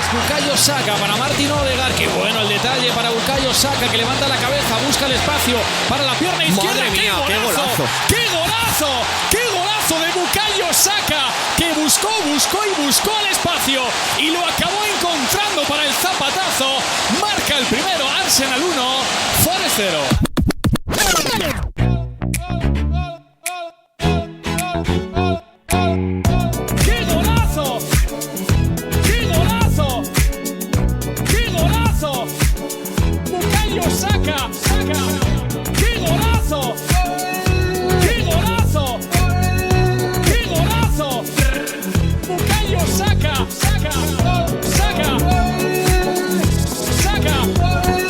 Bukayo Saka para Martin Odegaard. Qué bueno el detalle para Bukayo Saka, que levanta la cabeza, busca el espacio para la pierna izquierda. ¡Madre mía, qué golazo! ¡Qué golazo! ¡Qué golazo de Bukayo Saka! Que buscó el espacio y lo acabó encontrando para el zapatazo. Marca el primero, Arsenal 1, Forest 0. Saka, qué golazo, qué golazo, qué golazo, Bukayo Saka,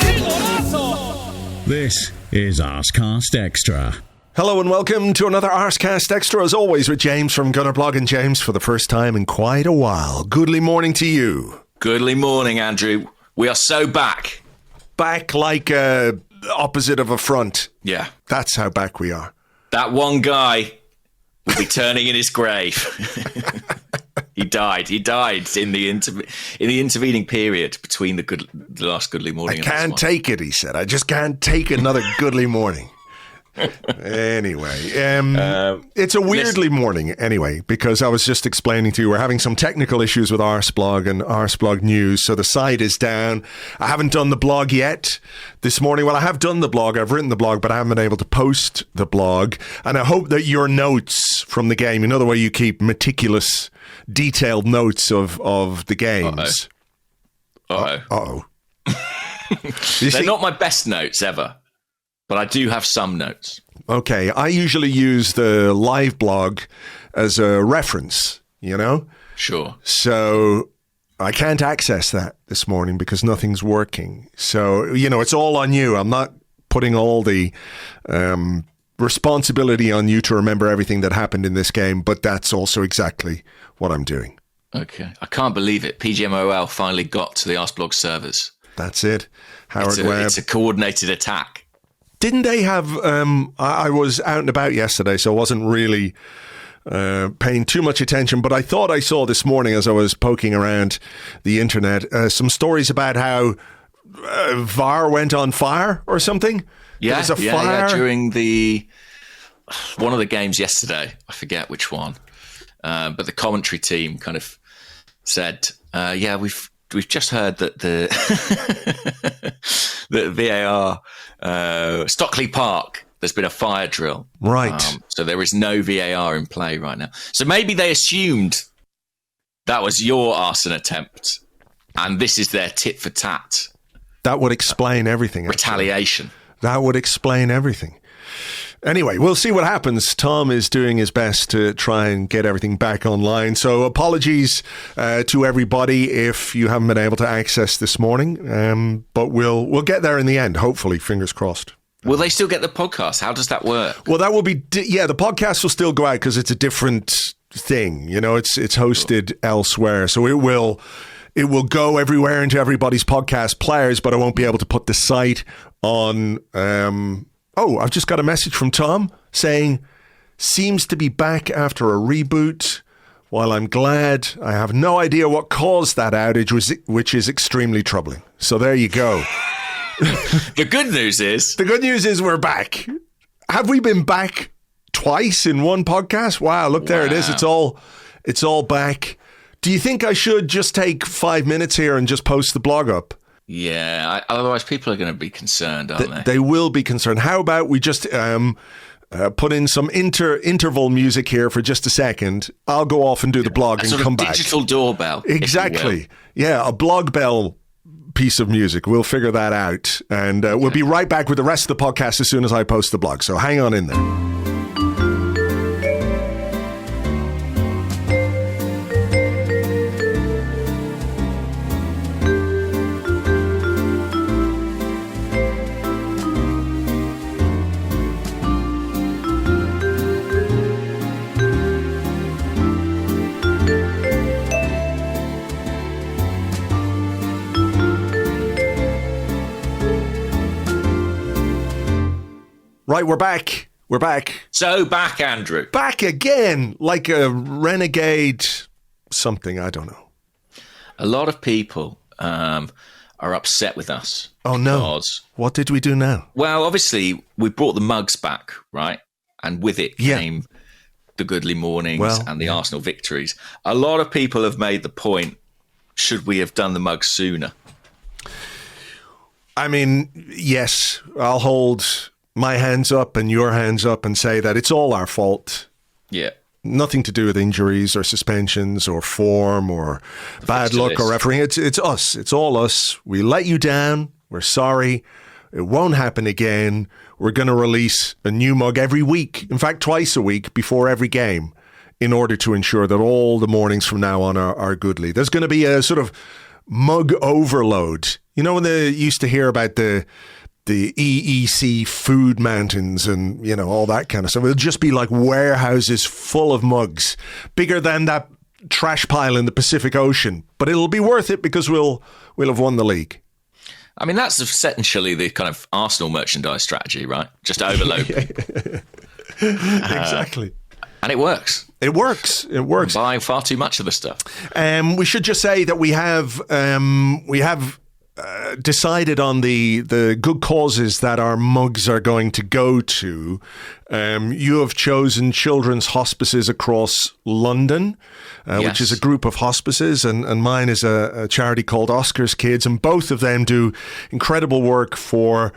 qué golazo. This is Arsecast Extra. Hello and welcome to another Arsecast Extra, as always, with James from Gunnerblog. And James, for the first time in quite a while, goodly morning to you. Goodly morning, Andrew. We are so back. Back like opposite of a front. Yeah. That's how back we are. That one guy will be turning in his grave. He died in the intervening period between the last Goodly morning. I can't take it, he said. I just can't take another Goodly morning. Anyway, it's a weirdly morning anyway, because I was just explaining to you we're having some technical issues with Arseblog and Arseblog News, so the site is down. I haven't done the blog yet this morning. Well, I have done the blog, I've written the blog, but I haven't been able to post the blog, and I hope that your notes from the game, you know the way you keep meticulous, detailed notes of the games. Uh-oh. They're not my best notes ever. But I do have some notes. Okay, I usually use the live blog as a reference, you know? Sure. So I can't access that this morning because nothing's working. So, you know, it's all on you. I'm not putting all the responsibility on you to remember everything that happened in this game, but that's also exactly what I'm doing. Okay. I can't believe it. PGMOL finally got to the Arseblog servers. That's it. Howard Webb. It's a coordinated attack. Didn't they have, I was out and about yesterday, so I wasn't really paying too much attention, but I thought I saw this morning as I was poking around the internet, some stories about how VAR went on fire or something. Yeah, there was a fire during one of the games yesterday. I forget which one, but the commentary team kind of said, we've just heard that the VAR, Stockley Park, there's been a fire drill. Right. So there is no VAR in play right now. So maybe they assumed that was your arson attempt and this is their tit for tat. That would explain everything. Retaliation. That would explain everything. Anyway, we'll see what happens. Tom is doing his best to try and get everything back online. So apologies to everybody if you haven't been able to access this morning. But we'll get there in the end, hopefully, fingers crossed. Will they still get the podcast? How does that work? Well, that will be, the podcast will still go out because it's a different thing. You know, it's hosted elsewhere. So it will go everywhere into everybody's podcast players, but I won't be able to put the site on... I've just got a message from Tom saying, seems to be back after a reboot. While I'm glad, I have no idea what caused that outage, which is extremely troubling. So there you go. The good news is we're back. Have we been back twice in one podcast? Wow, look, there it is. It's all back. Do you think I should just take 5 minutes here and just post the blog up? Yeah, otherwise people are going to be concerned, aren't they? They will be concerned. How about we just put in some interval music here for just a second? I'll go off and do the blog and come back. Digital doorbell. Exactly. Yeah, a blog bell piece of music. We'll figure that out. And we'll be right back with the rest of the podcast as soon as I post the blog. So hang on in there. Right, we're back. We're back. So back, Andrew. Back again, like a renegade something, I don't know. a lot of people are upset with us. Oh, no. What did we do now? Well, obviously, we brought the mugs back, right? And with it came the goodly mornings and the Arsenal victories. A lot of people have made the point, should we have done the mugs sooner? I mean, yes, I'll hold my hands up and your hands up and say that it's all our fault. Yeah. Nothing to do with injuries or suspensions or form or bad luck or refereeing. It's us. It's all us. We let you down. We're sorry. It won't happen again. We're going to release a new mug every week. In fact, twice a week before every game, in order to ensure that all the mornings from now on are goodly. There's going to be a sort of mug overload. You know when they used to hear about the EEC food mountains and, you know, all that kind of stuff? It'll just be like warehouses full of mugs, bigger than that trash pile in the Pacific Ocean. But it'll be worth it because we'll have won the league. I mean, that's essentially the kind of Arsenal merchandise strategy, right? Just overload. Exactly. And it works. It works. It works. I'm buying far too much of the stuff. We should just say that we have decided on the good causes that our mugs are going to go to. You have chosen children's hospices across London, which is a group of hospices, and mine is a charity called Oscar's Kids, and both of them do incredible work for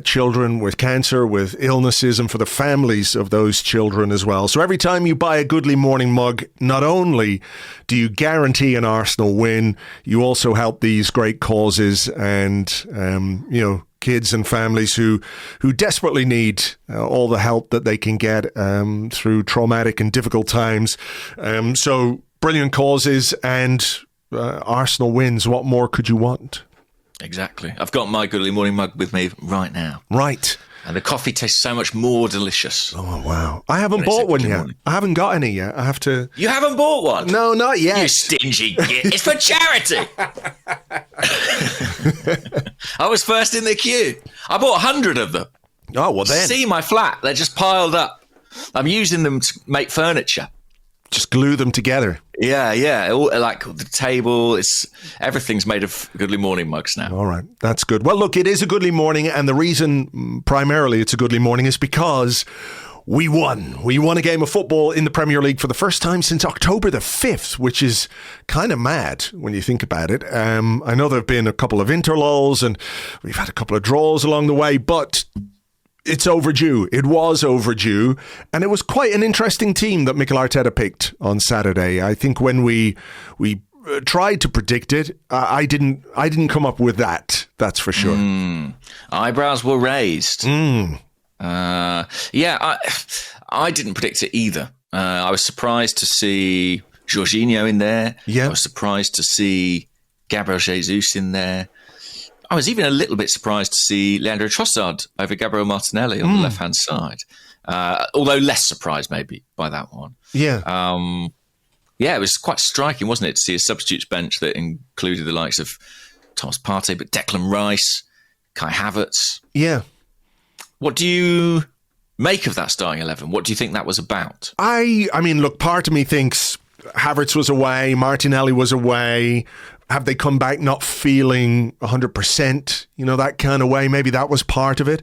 children with cancer, with illnesses, and for the families of those children as well. So every time you buy a Goodly Morning mug, not only do you guarantee an Arsenal win, you also help these great causes and, kids and families who desperately need all the help that they can get through traumatic and difficult times. So brilliant causes and Arsenal wins. What more could you want? Exactly. I've got my Goodly Morning mug with me right now. Right. And the coffee tastes so much more delicious. Oh, wow. I haven't bought one yet. I haven't got any yet. I have to... You haven't bought one? No, not yet. You stingy git. It's for charity. I was first in the queue. I bought 100 of them. Oh, well then. See my flat. They're just piled up. I'm using them to make furniture. Just glue them together. Yeah. All, like the table, everything's made of Goodly Morning mugs now. All right, that's good. Well, look, it is a Goodly Morning, and the reason primarily it's a Goodly Morning is because we won. We won a game of football in the Premier League for the first time since October the 5th, which is kind of mad when you think about it. I know there have been a couple of interlulls, and we've had a couple of draws along the way, but... it's overdue. It was overdue. And it was quite an interesting team that Mikel Arteta picked on Saturday. I think when we tried to predict it, I didn't come up with that. That's for sure. Eyebrows were raised. I didn't predict it either. I was surprised to see Jorginho in there. Yeah. I was surprised to see Gabriel Jesus in there. I was even a little bit surprised to see Leandro Trossard over Gabriel Martinelli on the left-hand side. Although less surprised maybe by that one. Yeah. It was quite striking, wasn't it, to see a substitutes bench that included the likes of Thomas Partey, but Declan Rice, Kai Havertz. Yeah. What do you make of that starting 11? What do you think that was about? I mean, look, part of me thinks Havertz was away, Martinelli was away. Have they come back not feeling 100%, that kind of way? Maybe that was part of it.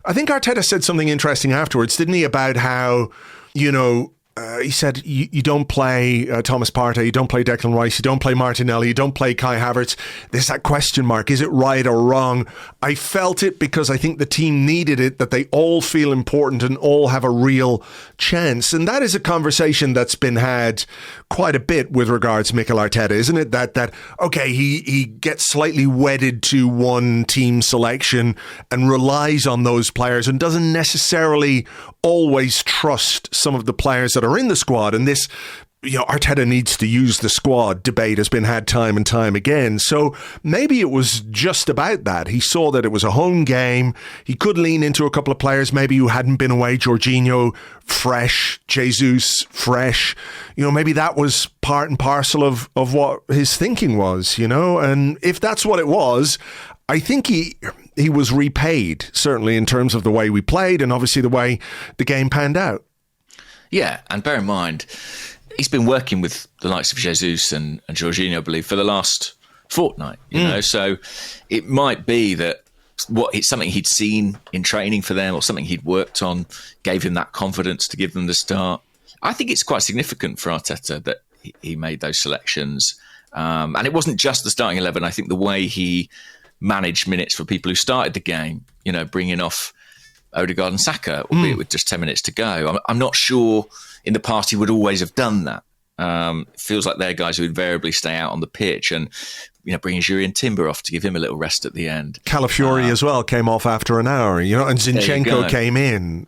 I think Arteta said something interesting afterwards, didn't he, about how, he said, you don't play Thomas Partey, you don't play Declan Rice, you don't play Martinelli, you don't play Kai Havertz. There's that question mark. Is it right or wrong? I felt it because I think the team needed it, that they all feel important and all have a real chance. And that is a conversation that's been had quite a bit with regards to Mikel Arteta, isn't it? That okay, he gets slightly wedded to one team selection and relies on those players and doesn't necessarily always trust some of the players that are in the squad. And this, Arteta needs to use the squad debate has been had time and time again. So maybe it was just about that. He saw that it was a home game. He could lean into a couple of players maybe who hadn't been away. Jorginho, fresh. Jesus, fresh. Maybe that was part and parcel of what his thinking was, And if that's what it was, I think he was repaid, certainly in terms of the way we played and obviously the way the game panned out. Yeah, and bear in mind, he's been working with the likes of Jesus and Jorginho, I believe, for the last fortnight, you know. So it might be that it's something he'd seen in training for them or something he'd worked on gave him that confidence to give them the start. I think it's quite significant for Arteta that he made those selections. And it wasn't just the starting 11. I think the way he managed minutes for people who started the game, you know, bringing off Odegaard and Saka, albeit with just 10 minutes to go. I'm not sure in the past he would always have done that. It feels like they're guys who invariably stay out on the pitch and, you know, bringing Jurriën Timber off to give him a little rest at the end. Calafiori as well came off after an hour, you know, and Zinchenko came in.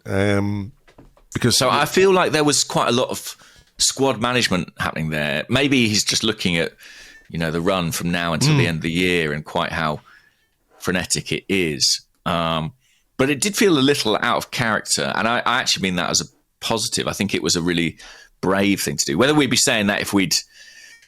So I feel like there was quite a lot of squad management happening there. Maybe he's just looking at, you know, the run from now until the end of the year and quite how frenetic it is. But it did feel a little out of character. And I actually mean that as a positive. I think it was a really brave thing to do. Whether we'd be saying that if we'd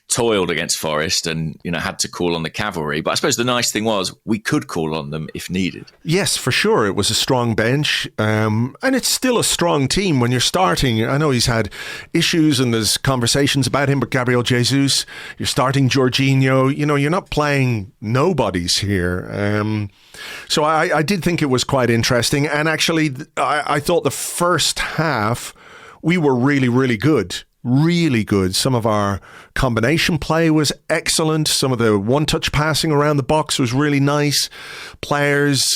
toiled against Forest and, you know, had to call on the cavalry. But I suppose the nice thing was we could call on them if needed. Yes, for sure. It was a strong bench. And it's still a strong team when you're starting. I know he's had issues and there's conversations about him, but Gabriel Jesus, you're starting Jorginho. You know, you're not playing nobodies here. So I did think it was quite interesting. And actually, I thought the first half, we were really, really good. Really good. Some of our combination play was excellent. Some of the one-touch passing around the box was really nice. Players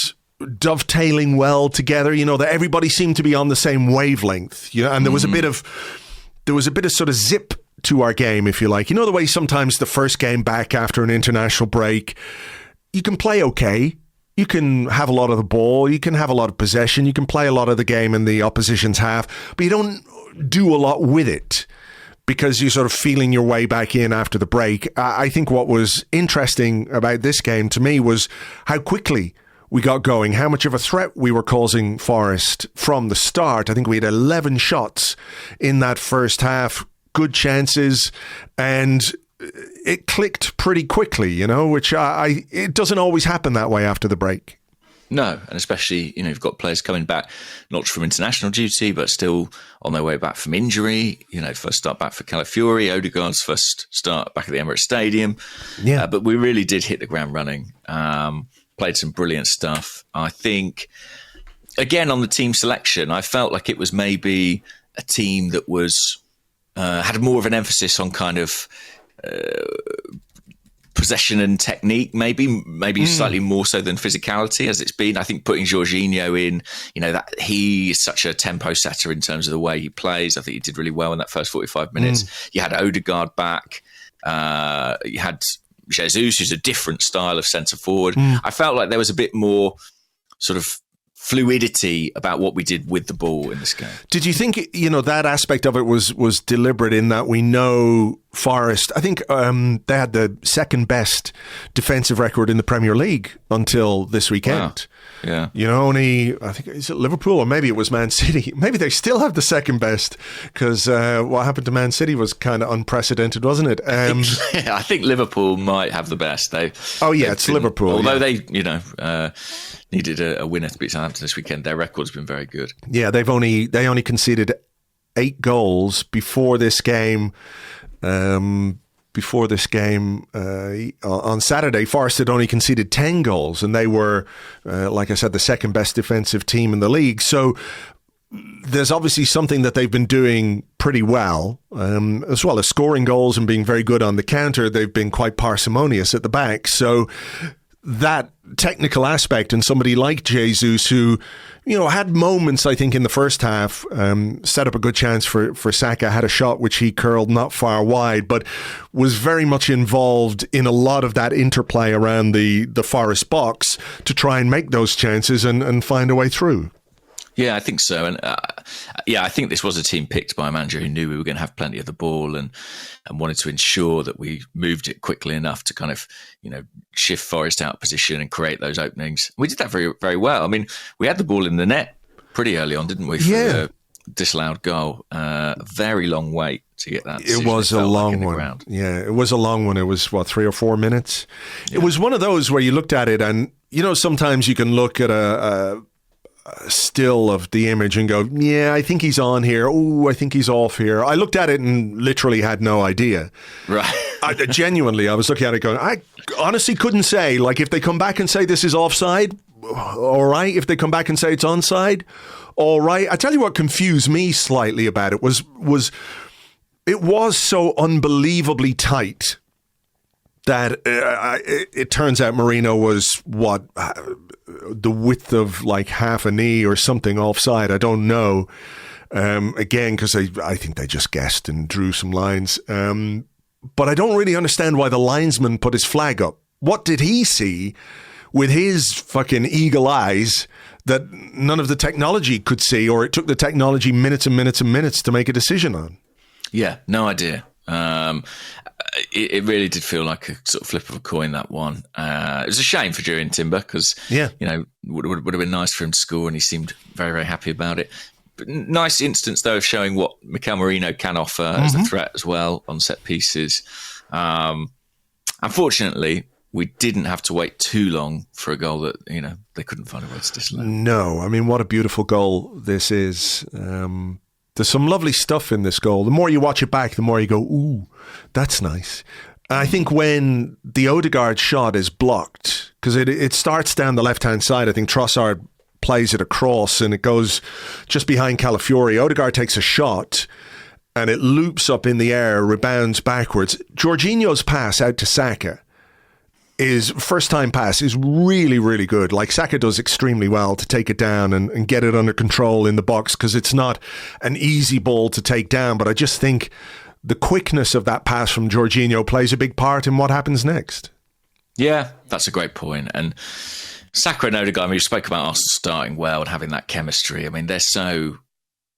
dovetailing well together. You know, that everybody seemed to be on the same wavelength. You know, and there was a bit of sort of zip to our game, if you like. You know, the way sometimes the first game back after an international break, you can play okay. You can have a lot of the ball. You can have a lot of possession. You can play a lot of the game in the opposition's half, but you don't do a lot with it because you're sort of feeling your way back in after the break. I think what was interesting about this game to me was how quickly we got going, how much of a threat we were causing Forest from the start. I think we had 11 shots in that first half, good chances, and it clicked pretty quickly, you know, which it doesn't always happen that way after the break. No, and especially, you know, you've got players coming back, not just from international duty, but still on their way back from injury. You know, first start back for Calafiori, Odegaard's first start back at the Emirates Stadium. Yeah. But we really did hit the ground running, played some brilliant stuff. I think, again, on the team selection, I felt like it was maybe a team that was had more of an emphasis on kind of possession and technique, maybe slightly more so than physicality as it's been. I think putting Jorginho in, you know, that he is such a tempo setter in terms of the way he plays. I think he did really well in that first 45 minutes. You had Odegaard back. You had Jesus, who's a different style of centre forward. I felt like there was a bit more sort of fluidity about what we did with the ball in this game. Did you think, you know, that aspect of it was deliberate in that we know Forest, I think they had the second best defensive record in the Premier League until this weekend. Wow. Yeah. You know, only, I think, is it Liverpool or maybe it was Man City? Maybe they still have the second best because what happened to Man City was kind of unprecedented, wasn't it? I think Liverpool might have the best. It's Liverpool. Although they, you know, needed a winner to beat Southampton this weekend, their record's been very good. Yeah, they only conceded 8 goals before this game. On Saturday, Forest had only conceded 10 goals, and they were, like I said, the second best defensive team in the league. So there's obviously something that they've been doing pretty well, as well as scoring goals and being very good on the counter. They've been quite parsimonious at the back. So that technical aspect, and somebody like Jesus who, you know, had moments, I think, in the first half, set up a good chance for Saka, had a shot which he curled not far wide, but was very much involved in a lot of that interplay around the Forest box to try and make those chances and find a way through. Yeah, I think so. And I think this was a team picked by a manager who knew we were going to have plenty of the ball and wanted to ensure that we moved it quickly enough to kind of, you know, shift Forest out of position and create those openings. We did that very, very well. I mean, we had the ball in the net pretty early on, didn't we? For the disallowed goal. A very long wait to get that. It was a long one. Yeah, it was a long one. It was, 3 or 4 minutes? Yeah. It was one of those where you looked at it and, you know, sometimes you can look at a still of the image and go, yeah, I think he's on here. Oh, I think he's off here. I looked at it and literally had no idea. Right. Genuinely, I was looking at it going, I honestly couldn't say. Like, if they come back and say this is offside, all right. If they come back and say it's onside, all right. I tell you what confused me slightly about it was it was so unbelievably tight that it turns out Merino was, the width of like half a knee or something offside. I don't know. Again, because I think they just guessed and drew some lines. But I don't really understand why the linesman put his flag up. What did he see with his fucking eagle eyes that none of the technology could see, or it took the technology minutes and minutes and minutes to make a decision on? Yeah, no idea. It really did feel like a sort of flip of a coin, that one. It was a shame for Jurrien Timber because, would have been nice for him to score, and he seemed very, very happy about it. But nice instance, though, of showing what Mikel Merino can offer as a threat as well on set pieces. Unfortunately, we didn't have to wait too long for a goal that, they couldn't find a way to disallow. No, I mean, what a beautiful goal this is. There's some lovely stuff in this goal. The more you watch it back, the more you go, ooh, that's nice. And I think when the Odegaard shot is blocked, because it starts down the left-hand side, I think Trossard plays it across and it goes just behind Calafiori. Odegaard takes a shot and it loops up in the air, rebounds backwards. Jorginho's pass out to Saka, his first-time pass, is really, really good. Like, Saka does extremely well to take it down and get it under control in the box, because it's not an easy ball to take down. But I just think the quickness of that pass from Jorginho plays a big part in what happens next. Yeah, that's a great point. And Saka and Odegaard, we spoke about Arsenal starting well and having that chemistry. I mean, they're so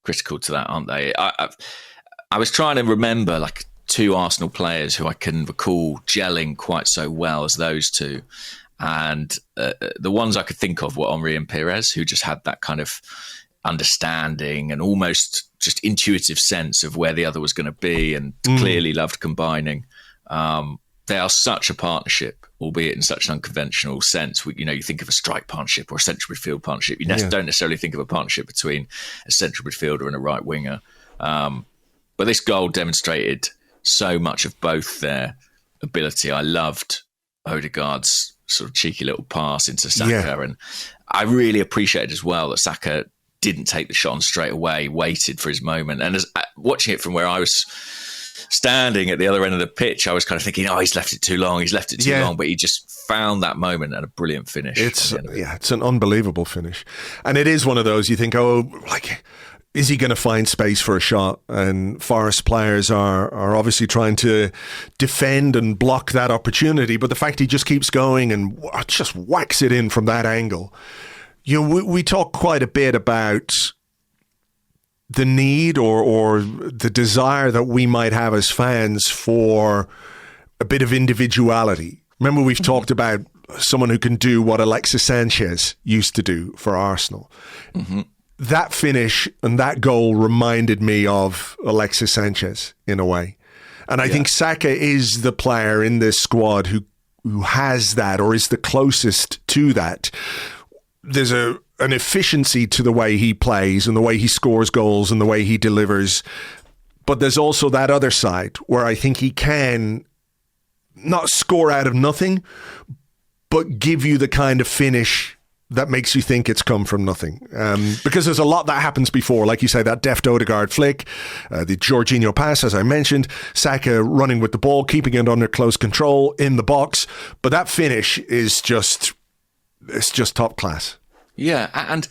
critical to that, aren't they? I was trying to remember, like, two Arsenal players who I can recall gelling quite so well as those two. And the ones I could think of were Henry and Perez, who just had that kind of understanding and almost just intuitive sense of where the other was going to be, and clearly loved combining. They are such a partnership, albeit in such an unconventional sense. You think of a strike partnership or a central midfield partnership. You don't necessarily think of a partnership between a central midfielder and a right winger. But this goal demonstrated so much of both their ability. I loved Odegaard's sort of cheeky little pass into Saka, and I really appreciated as well that Saka didn't take the shot on straight away, waited for his moment. And as watching it from where I was standing at the other end of the pitch, I was kind of thinking, he's left it too long, but he just found that moment and a brilliant finish. It's an unbelievable finish. And it is one of those, you think, is he going to find space for a shot? And Forest players are obviously trying to defend and block that opportunity. But the fact he just keeps going and just whacks it in from that angle. We talk quite a bit about the need or the desire that we might have as fans for a bit of individuality. Remember, we've talked about someone who can do what Alexis Sanchez used to do for Arsenal. Mm-hmm. That finish and that goal reminded me of Alexis Sanchez in a way. And I think Saka is the player in this squad who has that, or is the closest to that. There's an efficiency to the way he plays and the way he scores goals and the way he delivers. But there's also that other side where I think he can not score out of nothing, but give you the kind of finish that makes you think it's come from nothing. Because there's a lot that happens before. Like you say, that deft Odegaard flick, the Jorginho pass, as I mentioned, Saka running with the ball, keeping it under close control in the box. But that finish is just top class. Yeah, and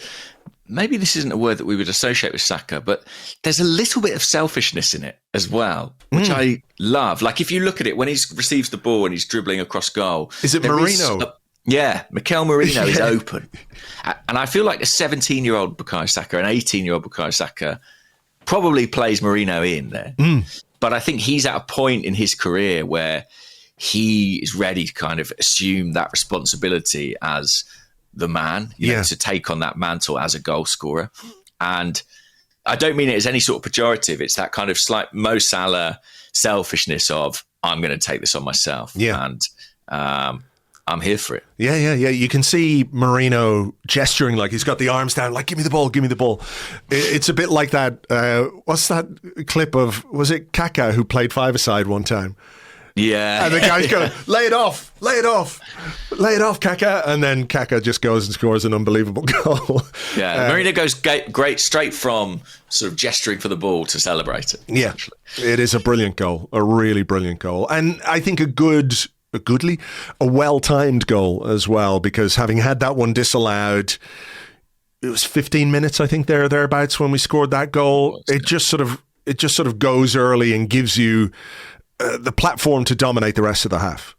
maybe this isn't a word that we would associate with Saka, but there's a little bit of selfishness in it as well, which I love. Like, if you look at it, when he receives the ball and he's dribbling across goal. Is it Merino? Mikel Merino is open. And I feel like a 17-year-old Bukayo Saka, an 18-year-old Bukayo Saka probably plays Merino in there. But I think he's at a point in his career where he is ready to kind of assume that responsibility as the man, to take on that mantle as a goal scorer. And I don't mean it as any sort of pejorative. It's that kind of slight Mo Salah selfishness of, I'm going to take this on myself. Yeah. And I'm here for it. Yeah. You can see Mourinho gesturing like he's got the arms down, like, give me the ball. It's a bit like that. What's that clip of, was it Kaka who played five-a-side one time? Yeah. And the guy's going, lay it off, Kaka. And then Kaka just goes and scores an unbelievable goal. Yeah, Mourinho goes great straight from sort of gesturing for the ball to celebrate it. Yeah, it is a brilliant goal, a really brilliant goal. And I think a well-timed goal as well, because having had that one disallowed, it was 15 minutes, I think, thereabouts when we scored that goal. It just sort of goes early and gives you the platform to dominate the rest of the half.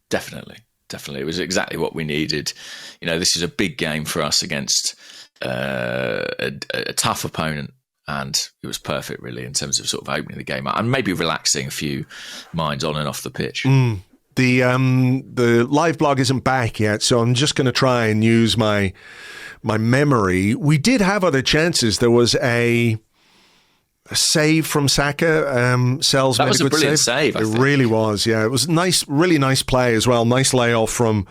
Definitely. It was exactly what we needed. This is a big game for us against a tough opponent, and it was perfect, really, in terms of sort of opening the game up and maybe relaxing a few minds on and off the pitch. The live blog isn't back yet, so I'm just going to try and use my memory. We did have other chances. There was a save from Saka. Sells that was a brilliant save. It really was. Yeah, it was nice, really nice play as well. Nice layoff from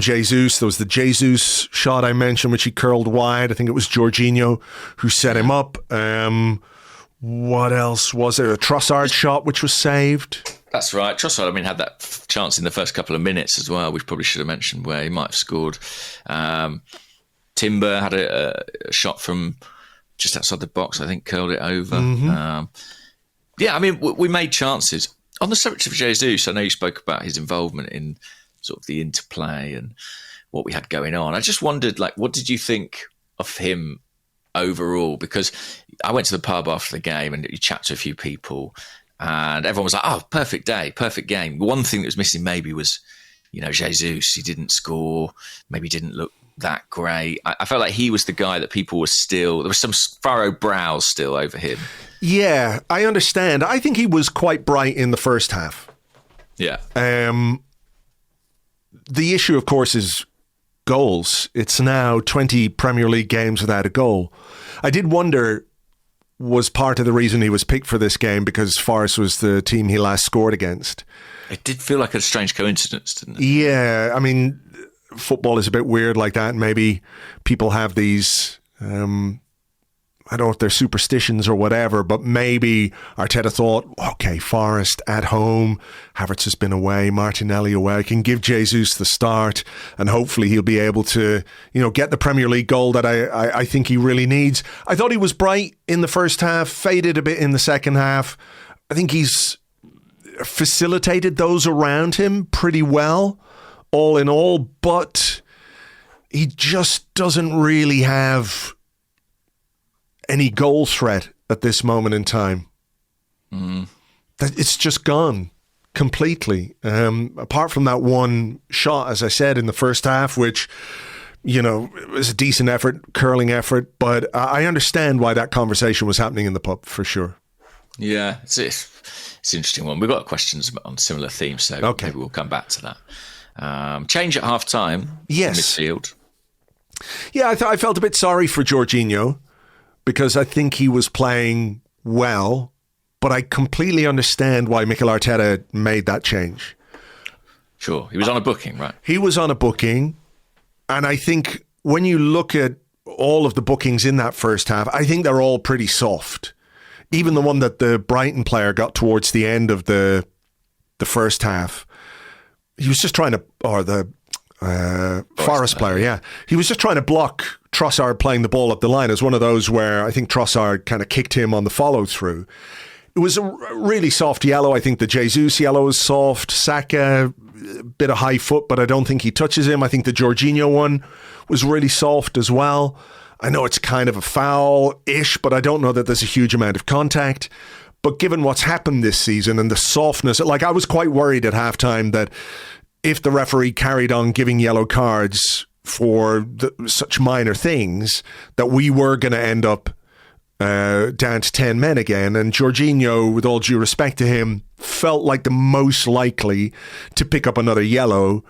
Jesus. There was the Jesus shot I mentioned, which he curled wide. I think it was Jorginho who set him up. What else was there? A Trossard shot which was saved. That's right. Trossard, had that chance in the first couple of minutes as well, which probably should have mentioned, where he might have scored. Timber had a shot from just outside the box, I think, curled it over. We made chances. On the subject of Jesus, I know you spoke about his involvement in sort of the interplay and what we had going on. I just wondered, what did you think of him overall? Because I went to the pub after the game and you chat to a few people and everyone was like, oh, perfect day, perfect game. One thing that was missing maybe was, Jesus. He didn't score, maybe didn't look that great. I felt like he was the guy that people were still, there was some furrowed brows still over him. Yeah, I understand. I think he was quite bright in the first half. Yeah. The issue, of course, is goals. It's now 20 Premier League games without a goal. I did wonder, was part of the reason he was picked for this game because Forest was the team he last scored against. It did feel like a strange coincidence, didn't it? Yeah, football is a bit weird like that. Maybe people have these, I don't know if they're superstitions or whatever, but maybe Arteta thought, okay, Forest at home, Havertz has been away, Martinelli away, I can give Jesus the start and hopefully he'll be able to, get the Premier League goal that I think he really needs. I thought he was bright in the first half, faded a bit in the second half. I think he's facilitated those around him pretty well, all in all, but he just doesn't really have any goal threat at this moment in time. It's just gone completely. Apart from that one shot, as I said, in the first half, which, it was a decent effort, curling effort, but I understand why that conversation was happening in the pub, for sure. Yeah, it's an interesting one. We've got questions on similar themes, so maybe we'll come back to that. Change at half time. Yes. Midfield. Yeah, I felt a bit sorry for Jorginho because I think he was playing well, but I completely understand why Mikel Arteta made that change. Sure. He was on a booking, right? He was on a booking, and I think when you look at all of the bookings in that first half, I think they're all pretty soft. Even the one that the Brighton player got towards the end of the first half, he was just trying to, or the Forest player, yeah. He was just trying to block Trossard playing the ball up the line. It was one of those where I think Trossard kind of kicked him on the follow through. It was a really soft yellow. I think the Jesus yellow was soft. Saka, a bit of high foot, but I don't think he touches him. I think the Jorginho one was really soft as well. I know it's kind of a foul-ish, but I don't know that there's a huge amount of contact. But given what's happened this season and the softness, I was quite worried at halftime that if the referee carried on giving yellow cards for such minor things, that we were going to end up down to 10 men again. And Jorginho, with all due respect to him, felt like the most likely to pick up another yellow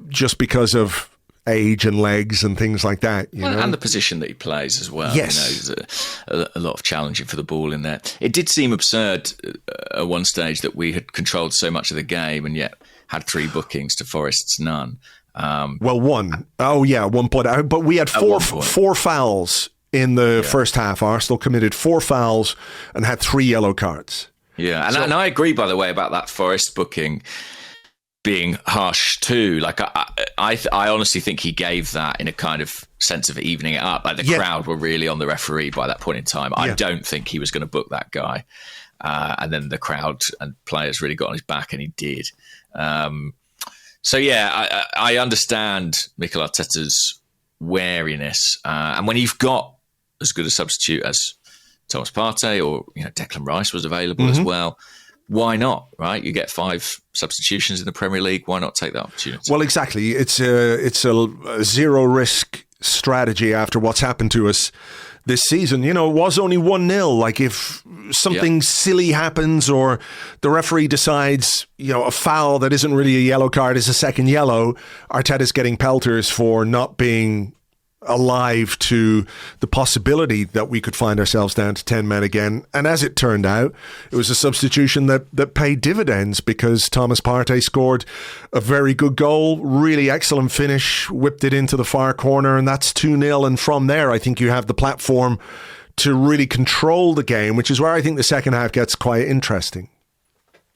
just because of age and legs and things like that. You know? And the position that he plays as well. Yes. There's a lot of challenging for the ball in there. It did seem absurd at one stage that we had controlled so much of the game and yet had 3 bookings to Forest's none. One. Oh, yeah, 1 point. But we had four fouls in the first half. Arsenal committed 4 fouls and had 3 yellow cards. Yeah, and I agree, by the way, about that Forest booking being harsh too. Like I honestly think he gave that in a kind of sense of evening it up. Like the crowd were really on the referee by that point in time. I don't think he was going to book that guy. And then the crowd and players really got on his back, and he did. So yeah, I understand Mikel Arteta's wariness. And when you've got as good a substitute as Thomas Partey, or Declan Rice was available as well, why not, right? You get 5 substitutions in the Premier League. Why not take that opportunity? Well, exactly. It's a zero risk strategy after what's happened to us this season. It was only 1-0. Like if something silly happens or the referee decides, a foul that isn't really a yellow card is a second yellow, Arteta's getting pelters for not being alive to the possibility that we could find ourselves down to 10 men again. And as it turned out, it was a substitution that paid dividends, because Thomas Partey scored a very good goal, really excellent finish, whipped it into the far corner, and that's 2-0. And from there, I think you have the platform to really control the game, which is where I think the second half gets quite interesting.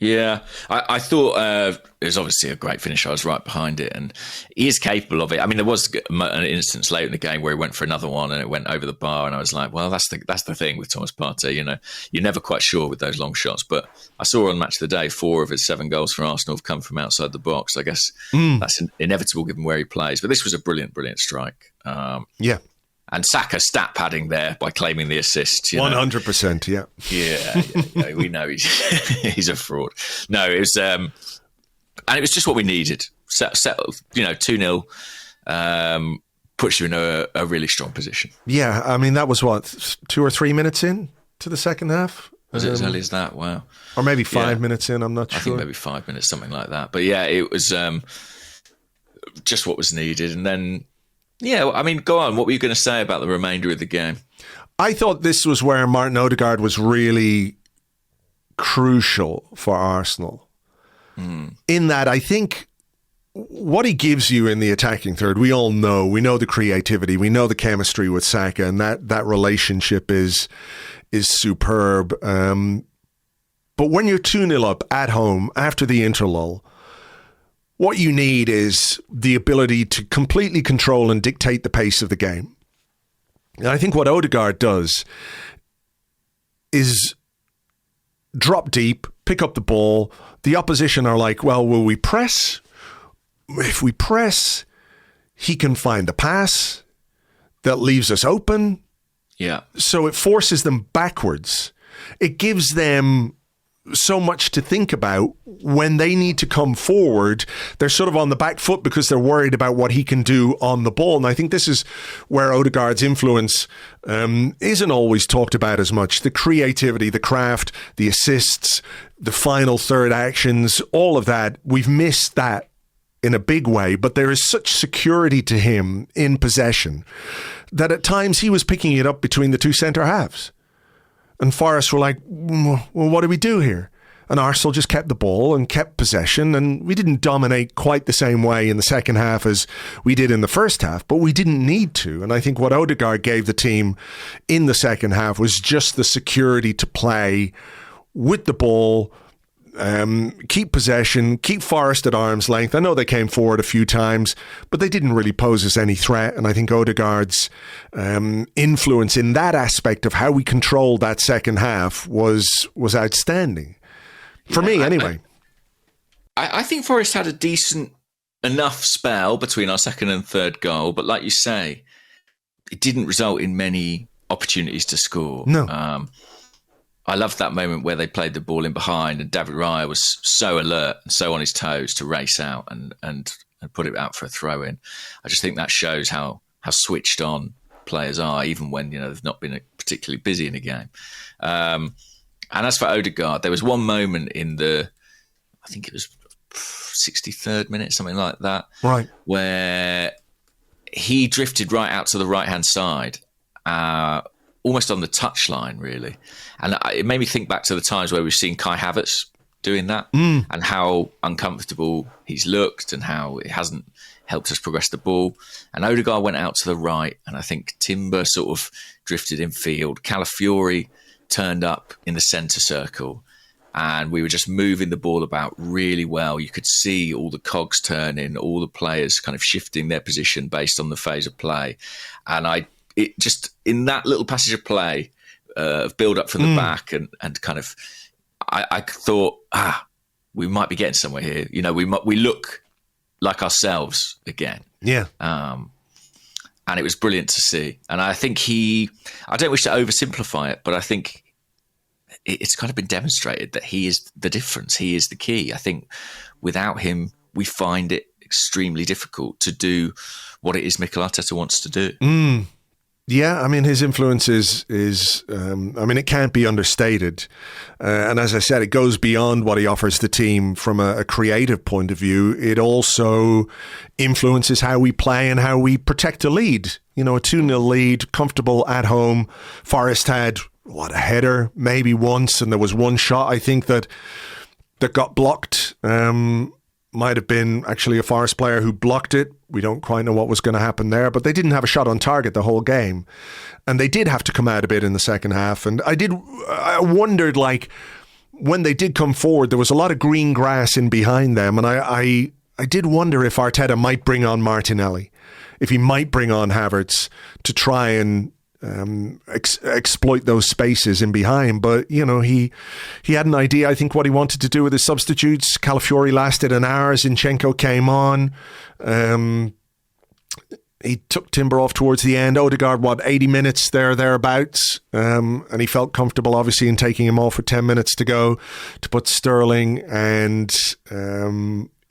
Yeah, I thought it was obviously a great finish. I was right behind it, and he is capable of it. I mean, there was an instance late in the game where he went for another one and it went over the bar, and I was like, well, that's the thing with Thomas Partey. You're never quite sure with those long shots. But I saw on Match of the Day 4 of his 7 goals for Arsenal have come from outside the box. I guess that's inevitable given where he plays. But this was a brilliant, brilliant strike. And Saka stat padding there by claiming the assist. 100%, yeah. Yeah, we know he's a fraud. No, it was, and it was just what we needed. Settle, 2-0 puts you in a really strong position. Yeah, I mean, that was 2 or 3 minutes in to the second half? Was it as early as that? Wow. Or maybe 5 minutes in, I'm not sure. I think maybe 5 minutes, something like that. But yeah, it was just what was needed. And then, yeah, I mean, go on. What were you going to say about the remainder of the game? I thought this was where Martin Odegaard was really crucial for Arsenal. In that, I think what he gives you in the attacking third, we all know. We know the creativity. We know the chemistry with Saka, and that relationship is superb. But when you're 2-0 up at home after the interlull, what you need is the ability to completely control and dictate the pace of the game. And I think what Odegaard does is drop deep, pick up the ball. The opposition are like, well, will we press? If we press, he can find the pass that leaves us open. Yeah. So it forces them backwards. It gives them so much to think about when they need to come forward. They're sort of on the back foot because they're worried about what he can do on the ball. And I think this is where Odegaard's influence isn't always talked about as much. The creativity, the craft, the assists, the final third actions, all of that. We've missed that in a big way, but there is such security to him in possession that at times he was picking it up between the two centre halves. And Forest were like, well, what do we do here? And Arsenal just kept the ball and kept possession, and we didn't dominate quite the same way in the second half as we did in the first half, but we didn't need to. And I think what Odegaard gave the team in the second half was just the security to play with the ball, keep possession, keep Forest at arm's length. I know they came forward a few times, but they didn't really pose us any threat. And I think Odegaard's influence in that aspect of how we controlled that second half was outstanding. For me, anyway. I think Forest had a decent enough spell between our second and third goal, but like you say, it didn't result in many opportunities to score. No. I loved that moment where they played the ball in behind and David Raya was so alert and so on his toes to race out and put it out for a throw in. I just think that shows how switched on players are, even when they've not been particularly busy in a game. And as for Odegaard, there was one moment in I think it was 63rd minute, something like that, right, where he drifted right out to the right-hand side, almost on the touchline, really. And it made me think back to the times where we've seen Kai Havertz doing that and how uncomfortable he's looked and how it hasn't helped us progress the ball. And Odegaard went out to the right, and I think Timber sort of drifted in field. Calafiori turned up in the centre circle, and we were just moving the ball about really well. You could see all the cogs turning, all the players kind of shifting their position based on the phase of play. And it just, in that little passage of play, of build up from the back and kind of, I thought, we might be getting somewhere here. You know, we look like ourselves again. Yeah. And it was brilliant to see. And I think I don't wish to oversimplify it, but I think it's kind of been demonstrated that he is the difference. He is the key. I think without him, we find it extremely difficult to do what it is Mikel Arteta wants to do. Yeah, I mean, his influence is it can't be understated. And as I said, it goes beyond what he offers the team from a creative point of view. It also influences how we play and how we protect a lead. You know, a 2-0 lead, comfortable at home. Forest had, a header maybe once, and there was one shot, I think, that got blocked. Might have been actually a Forest player who blocked it. We don't quite know what was going to happen there, but they didn't have a shot on target the whole game. And they did have to come out a bit in the second half. And I wondered, like, when they did come forward, there was a lot of green grass in behind them. And I did wonder if Arteta might bring on Martinelli, if he might bring on Havertz to try and exploit those spaces in behind. But, you know, he had an idea, I think, what he wanted to do with his substitutes. Calafiori lasted an hour. Zinchenko came on. He took Timber off towards the end. Odegaard, 80 minutes thereabouts. And he felt comfortable, obviously, in taking him off with 10 minutes to go to put Sterling and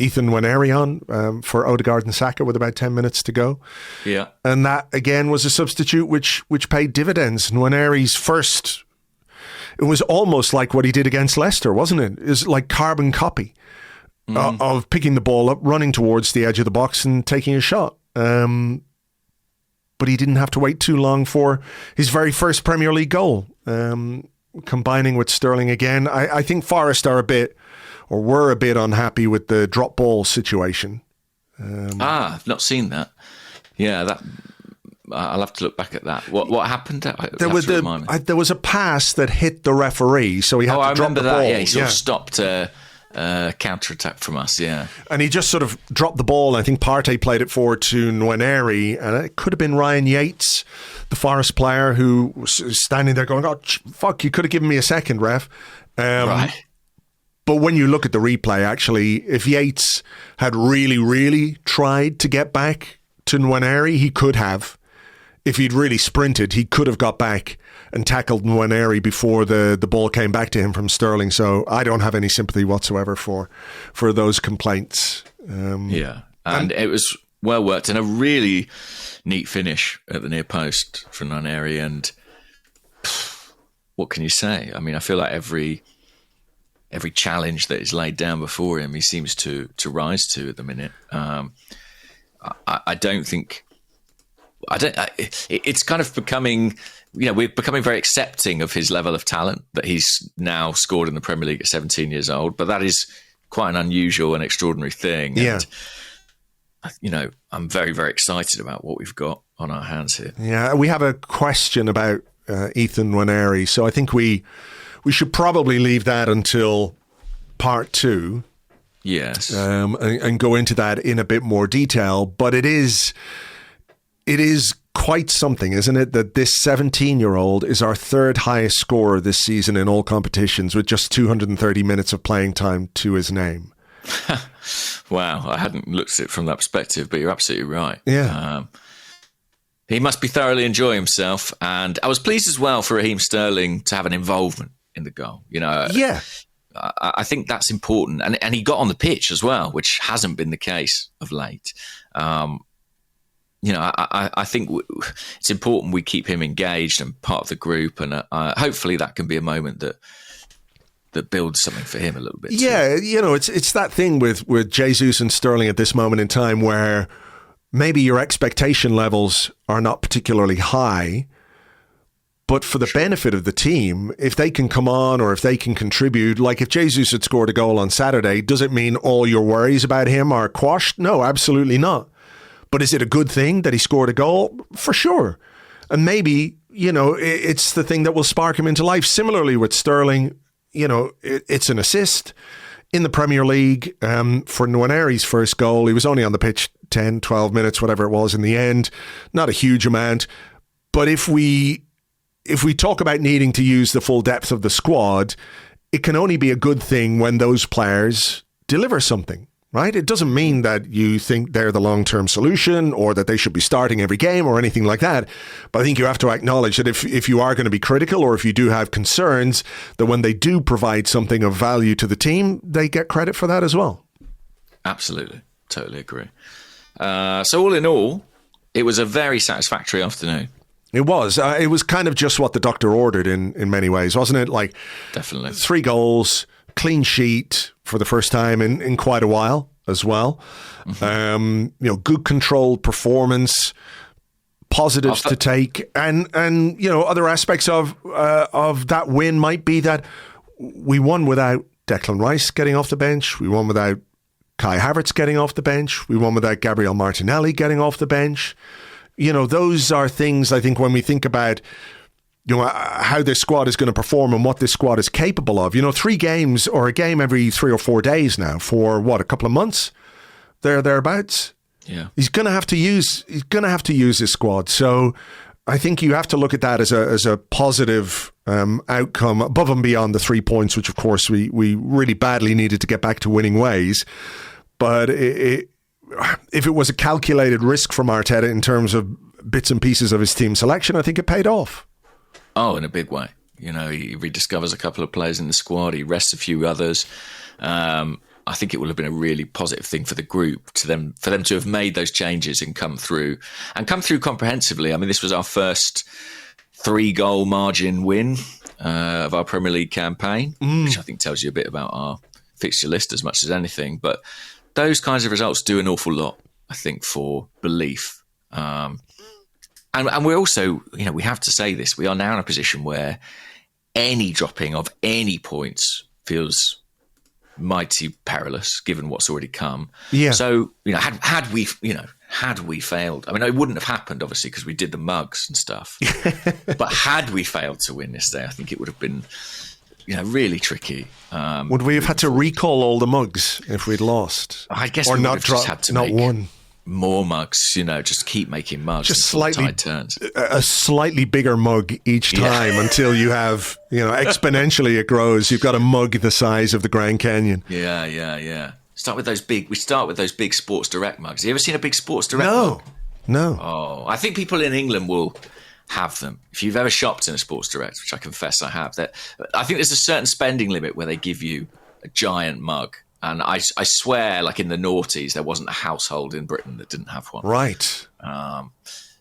Ethan Nwaneri on for Odegaard and Saka with about 10 minutes to go. Yeah. And that, again, was a substitute which paid dividends. Nwaneri's first, it was almost like what he did against Leicester, wasn't it? It was like carbon copy of picking the ball up, running towards the edge of the box and taking a shot. But he didn't have to wait too long for his very first Premier League goal. Combining with Sterling again, I think Forest were a bit unhappy with the drop ball situation. I've not seen that. Yeah, that I'll have to look back at that. What happened? There was a pass that hit the referee, so he had to drop the ball. Yeah, he sort of stopped a counter-attack from us, yeah. And he just sort of dropped the ball. I think Partey played it forward to Nwaneri, and it could have been Ryan Yates, the Forest player, who was standing there going, fuck, you could have given me a second, ref. Right. But when you look at the replay, actually, if Yates had really, really tried to get back to Nwaneri, he could have. If he'd really sprinted, he could have got back and tackled Nwaneri before the ball came back to him from Sterling. So I don't have any sympathy whatsoever for those complaints. Yeah, and it was well worked and a really neat finish at the near post from Nwaneri. And what can you say? I mean, I feel like every challenge that is laid down before him, he seems to rise to at the minute. It's kind of becoming, we're becoming very accepting of his level of talent that he's now scored in the Premier League at 17 years old. But that is quite an unusual and extraordinary thing. Yeah. And, I'm very, very excited about what we've got on our hands here. Yeah, we have a question about Ethan Nwaneri. So I think we should probably leave that until part 2. Yes. And go into that in a bit more detail. But it is quite something, isn't it, that this 17-year-old is our third highest scorer this season in all competitions with just 230 minutes of playing time to his name. Wow, I hadn't looked at it from that perspective, but you're absolutely right. Yeah. He must be thoroughly enjoying himself. And I was pleased as well for Raheem Sterling to have an involvement in the goal. Yeah. I think that's important. And he got on the pitch as well, which hasn't been the case of late. I think it's important we keep him engaged and part of the group. And hopefully that can be a moment that builds something for him a little bit. Yeah, too. It's that thing with Jesus and Sterling at this moment in time where maybe your expectation levels are not particularly high, but for the benefit of the team, if they can come on or if they can contribute, like if Jesus had scored a goal on Saturday, does it mean all your worries about him are quashed? No, absolutely not. But is it a good thing that he scored a goal? For sure. And maybe, it's the thing that will spark him into life. Similarly with Sterling, it's an assist in the Premier League for Nwaneri's first goal. He was only on the pitch 10, 12 minutes, whatever it was in the end. Not a huge amount. But if we talk about needing to use the full depth of the squad, it can only be a good thing when those players deliver something, right? It doesn't mean that you think they're the long-term solution or that they should be starting every game or anything like that. But I think you have to acknowledge that if you are going to be critical or if you do have concerns, that when they do provide something of value to the team, they get credit for that as well. Absolutely. Totally agree. So all in all, it was a very satisfactory afternoon. It was. It was kind of just what the doctor ordered in many ways, wasn't it? Like, definitely 3 goals, clean sheet for the first time in quite a while as well. Mm-hmm. Good controlled performance, positives to take, and other aspects of that win might be that we won without Declan Rice getting off the bench. We won without Kai Havertz getting off the bench. We won without Gabriel Martinelli getting off the bench. Those are things, I think, when we think about how this squad is going to perform and what this squad is capable of. 3 games or a game every 3 or 4 days now for a couple of months, thereabouts. Yeah, he's going to have to use his squad. So I think you have to look at that as a positive outcome above and beyond the 3 points, which of course we really badly needed to get back to winning ways. But if it was a calculated risk from Arteta in terms of bits and pieces of his team selection, I think it paid off. Oh, in a big way. He rediscovers a couple of players in the squad. He rests a few others. I think it would have been a really positive thing for the group for them to have made those changes and come through comprehensively. I mean, this was our first 3-goal margin win of our Premier League campaign, which I think tells you a bit about our fixture list as much as anything. But those kinds of results do an awful lot, I think, for belief. And we're also, we have to say this, we are now in a position where any dropping of any points feels mighty perilous given what's already come. Yeah. So, had we failed, I mean, it wouldn't have happened, obviously, because we did the mugs and stuff. But had we failed to win this day, I think it would have been, really tricky. Would we have had to recall all the mugs if we'd lost? I guess or we not would have just had to not make one. More mugs, just keep making mugs. Just slightly turns. A slightly bigger mug each time until you have, exponentially it grows. You've got a mug the size of the Grand Canyon. Yeah. We start with those big Sports Direct mugs. Have you ever seen a big Sports Direct mug? No. Oh, I think people in England will have them. If you've ever shopped in a Sports Direct, which I confess I have, I think there's a certain spending limit where they give you a giant mug. And I swear, like in the noughties, there wasn't a household in Britain that didn't have one. Right.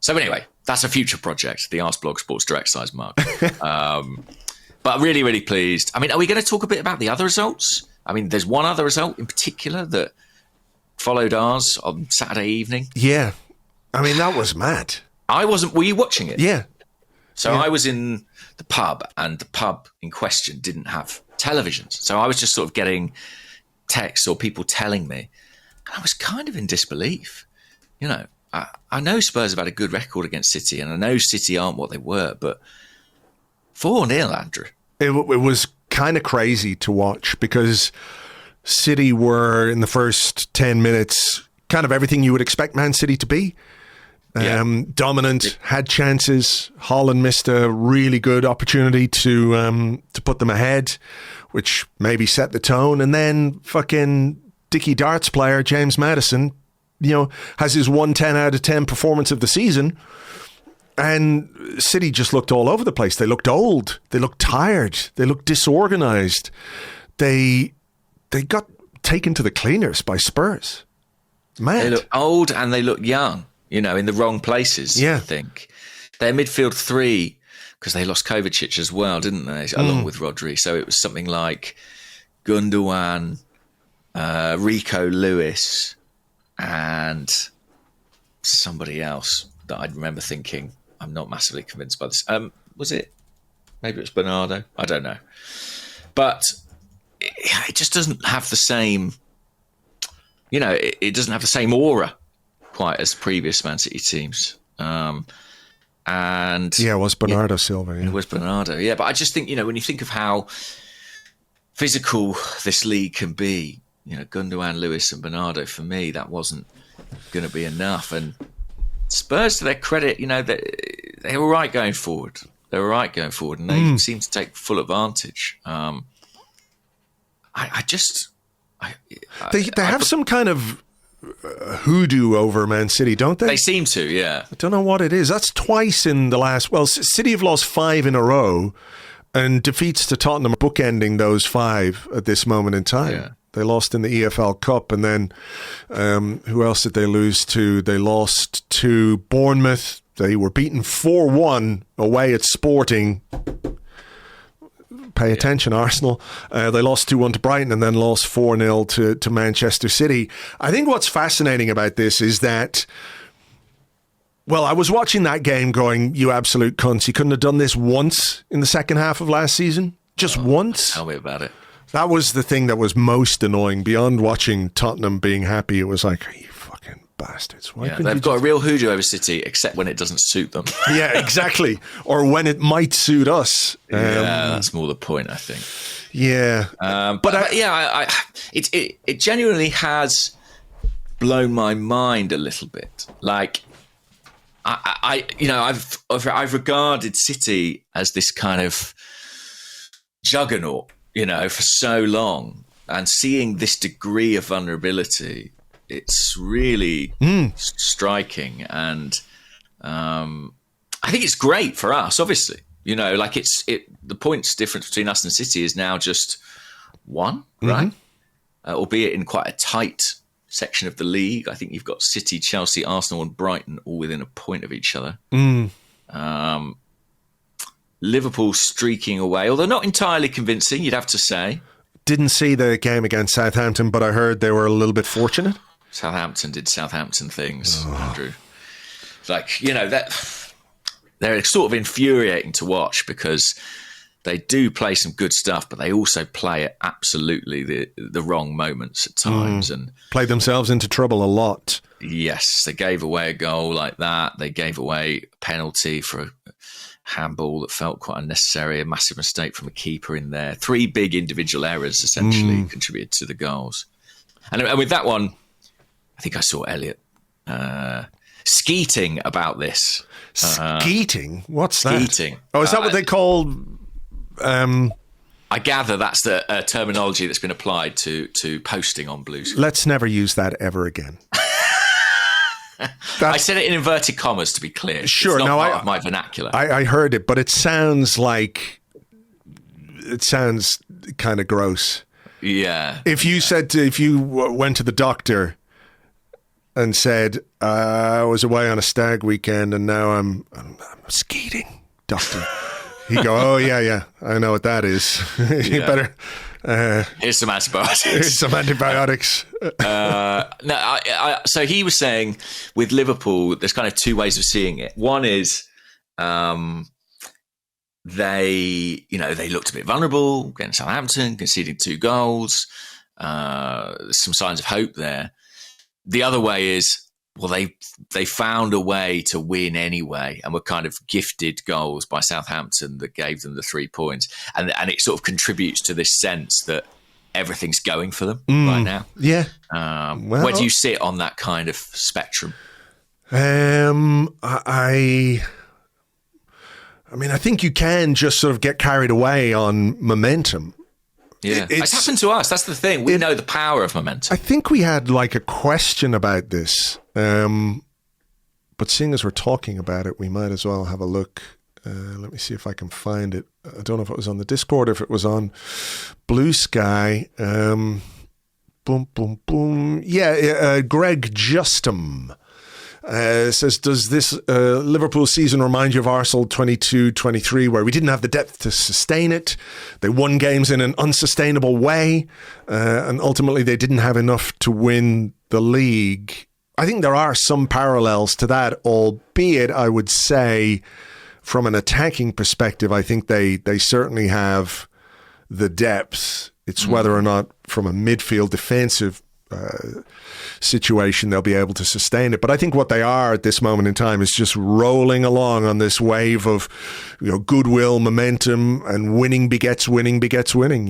So anyway, that's a future project, the Arseblog Sports Direct size mug. But really, really pleased. I mean, are we going to talk a bit about the other results? I mean, there's one other result in particular that followed ours on Saturday evening. Yeah. I mean, that was mad. Were you watching it? Yeah. So I was in the pub, and the pub in question didn't have televisions. So I was just sort of getting texts or people telling me, and I was kind of in disbelief. I know Spurs have had a good record against City, and I know City aren't what they were, but 4-0, Andrew. It was kind of crazy to watch because City were, in the first 10 minutes, kind of everything you would expect Man City to be. Dominant, had chances. Haaland missed a really good opportunity to put them ahead, which maybe set the tone. And then fucking Dickie Darts player James Maddison, has his 10 out of 10 performance of the season. And City just looked all over the place. They looked old. They looked tired. They looked disorganized. They got taken to the cleaners by Spurs. Mad. They look old and they look young, in the wrong places, I think. Their midfield 3, because they lost Kovacic as well, didn't they, along with Rodri. So it was something like Gundogan, Rico Lewis, and somebody else that I'd remember thinking, I'm not massively convinced by this. Was it? Maybe it was Bernardo. I don't know. But it just doesn't have the same, it doesn't have the same aura quite as previous Man City teams. And it was Bernardo Silva. Yeah. It was Bernardo, yeah. But I just think, when you think of how physical this league can be, Gundogan, Lewis and Bernardo, for me, that wasn't going to be enough. And Spurs, to their credit, they were all right going forward. They were right going forward, and they seem to take full advantage. They have some kind of hoodoo over Man City, don't they? They seem to, yeah. I don't know what it is. That's twice in the last... Well, City have lost 5 in a row, and defeats to Tottenham are bookending those 5 at this moment in time. Yeah. They lost in the EFL Cup, and then who else did they lose to? They lost to Bournemouth. They were beaten 4-1 away at Sporting. Pay attention, Arsenal. They lost 2-1 to Brighton and then lost 4-0 to Manchester City. I think what's fascinating about this is that, well, I was watching that game going, you absolute cunts. You couldn't have done this once in the second half of last season? Just once? Tell me about it. That was the thing that was most annoying. Beyond watching Tottenham being happy, it was like, are you fucking bastards? Why they've got a real hoodoo over City, except when it doesn't suit them. Yeah, exactly. Or when it might suit us. That's more the point, I think. Yeah. It genuinely has blown my mind a little bit. Like, I've regarded City as this kind of juggernaut, for so long, and seeing this degree of vulnerability, it's really striking. And I think it's great for us, obviously. The points difference between us and City is now just 1, right? Albeit in quite a tight section of the league. I think you've got City, Chelsea, Arsenal and Brighton all within a point of each other. Liverpool streaking away, although not entirely convincing, you'd have to say. Didn't see the game against Southampton, but I heard they were a little bit fortunate. Southampton did Southampton things, Andrew. That they're sort of infuriating to watch because they do play some good stuff, but they also play at absolutely the wrong moments at times and play themselves into trouble a lot. Yes, they gave away a goal like that. They gave away a penalty for a handball that felt quite unnecessary, a massive mistake from a keeper in there. 3 big individual errors essentially contributed to the goals. And with that one, I think I saw Elliot skeeting about this. Skeeting? What's skeeting. That? Oh, is that what they call... I gather that's the terminology that's been applied to posting on Blue Sky. Let's never use that ever again. I said it in inverted commas, to be clear. Sure, it's not part of my vernacular. I heard it, but it sounds kind of gross. Yeah. If you went to the doctor and said, I was away on a stag weekend and now I'm skeeting, doctor. He'd go, oh, yeah, I know what that is. You better... here's some antibiotics. So he was saying with Liverpool, there's kind of 2 ways of seeing it. One is they looked a bit vulnerable against Southampton, conceding 2 goals. There's some signs of hope there. The other way is, well, they found a way to win anyway and were kind of gifted goals by Southampton that gave them the 3 points. And it sort of contributes to this sense that everything's going for them right now. Yeah. Where do you sit on that kind of spectrum? I think you can just sort of get carried away on momentum. Yeah, it's happened to us. That's the thing. We know the power of momentum. I think we had like a question about this, but seeing as we're talking about it, we might as well have a look. Let me see if I can find it. I don't know if it was on the Discord or if it was on Blue Sky. Boom, boom, boom. Yeah, Greg Justum. Says, does this Liverpool season remind you of Arsenal 22-23, where we didn't have the depth to sustain it? They won games in an unsustainable way, and ultimately they didn't have enough to win the league. I think there are some parallels to that, albeit I would say from an attacking perspective, I think they certainly have the depth. It's whether or not from a midfield defensive situation they'll be able to sustain it. But I think what they are at this moment in time is just rolling along on this wave of goodwill, momentum, and winning begets winning begets winning,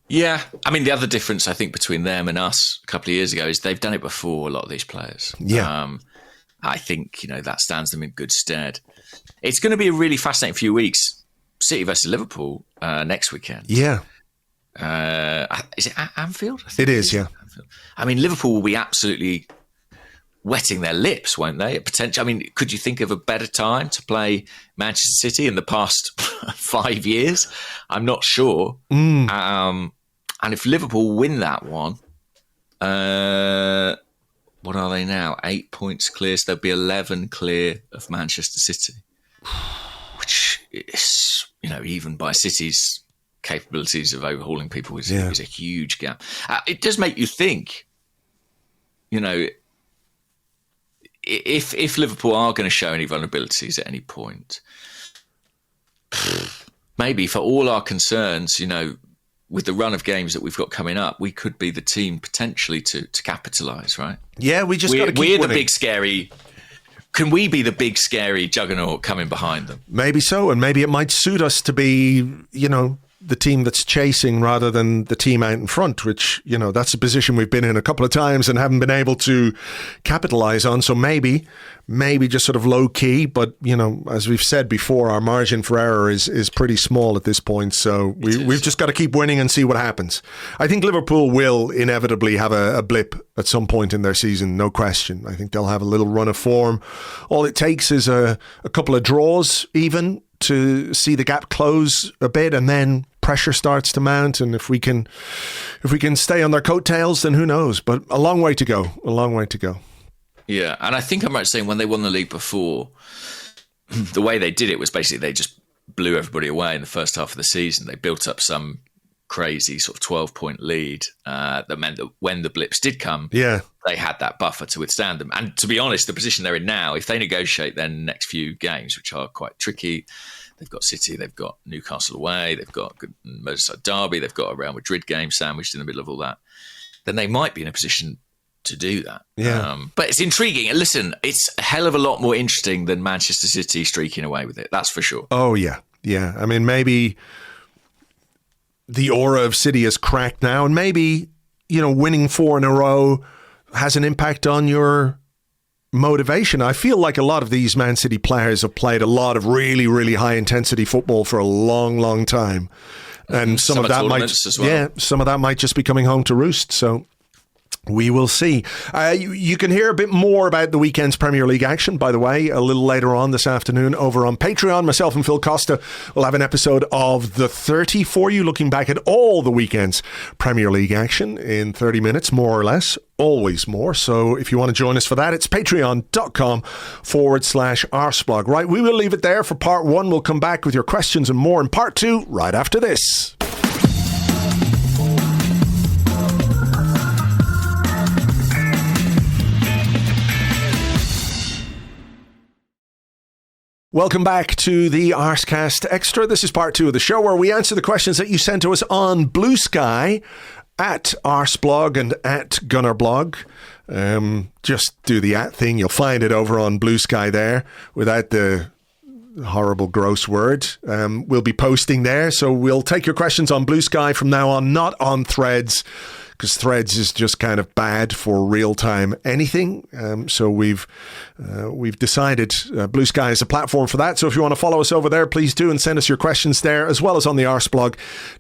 Yeah, I mean, the other difference I think between them and us a couple of years ago is they've done it before, a lot of these players. Yeah. I think, that stands them in good stead. It's going to be a really fascinating few weeks. City versus Liverpool next weekend. Yeah. Is it at Anfield? It is, yeah. Anfield. I mean, Liverpool will be absolutely wetting their lips, won't they? Potentially. I mean, could you think of a better time to play Manchester City in the past 5 years? I'm not sure. And if Liverpool win that one, what are they now? 8 points clear, so they'll be 11 clear of Manchester City, which is, even by City's capabilities of overhauling people is a huge gap. It does make you think, if Liverpool are going to show any vulnerabilities at any point, maybe for all our concerns, with the run of games that we've got coming up, we could be the team potentially to capitalise, right? Yeah, we just got to keep winning. We're the big scary. Can we be the big scary juggernaut coming behind them? Maybe so, and maybe it might suit us to be, the team that's chasing rather than the team out in front, which, that's a position we've been in a couple of times and haven't been able to capitalise on. So maybe just sort of low key, but, as we've said before, our margin for error is pretty small at this point. So we've just got to keep winning and see what happens. I think Liverpool will inevitably have a blip at some point in their season, no question. I think they'll have a little run of form. All it takes is a couple of draws even to see the gap close a bit, and then pressure starts to mount. And if we can stay on their coattails, then who knows? But a long way to go. Yeah, and I think I'm right saying when they won the league before, the way they did it was basically they just blew everybody away in the first half of the season. They built up some crazy sort of 12-point lead that meant that when the blips did come, they had that buffer to withstand them. And to be honest, the position they're in now, if they negotiate their next few games, which are quite tricky, they've got City, they've got Newcastle away, they've got good Merseyside derby, they've got a Real Madrid game sandwiched in the middle of all that, then they might be in a position to do that. Yeah. But it's intriguing. And listen, it's a hell of a lot more interesting than Manchester City streaking away with it. That's for sure. Oh, yeah. Yeah. I mean, maybe the aura of City is cracked now, and maybe, winning 4 in a row has an impact on your motivation. I feel like a lot of these Man City players have played a lot of really, really high intensity football for a long, long time. And some of that might, as well. some of that might just be coming home to roost. So we will see. You can hear a bit more about the weekend's Premier League action, by the way, a little later on this afternoon over on Patreon. Myself and Phil Costa will have an episode of The 30 for you, looking back at all the weekend's Premier League action in 30 minutes, more or less. Always more. So if you want to join us for that, it's patreon.com/Arseblog. Right, we will leave it there for part 1. We'll come back with your questions and more in part 2 right after this. Welcome back to the Arsecast Extra. This is part 2 of the show where we answer the questions that you sent to us on Blue Sky at Arseblog and at Gunnerblog. Just do the @ thing. You'll find it over on Blue Sky there without the horrible, gross word. We'll be posting there. So we'll take your questions on Blue Sky from now on, not on Threads, because Threads is just kind of bad for real-time anything. So we've decided Blue Sky is a platform for that. So if you want to follow us over there, please do, and send us your questions there, as well as on the Arseblog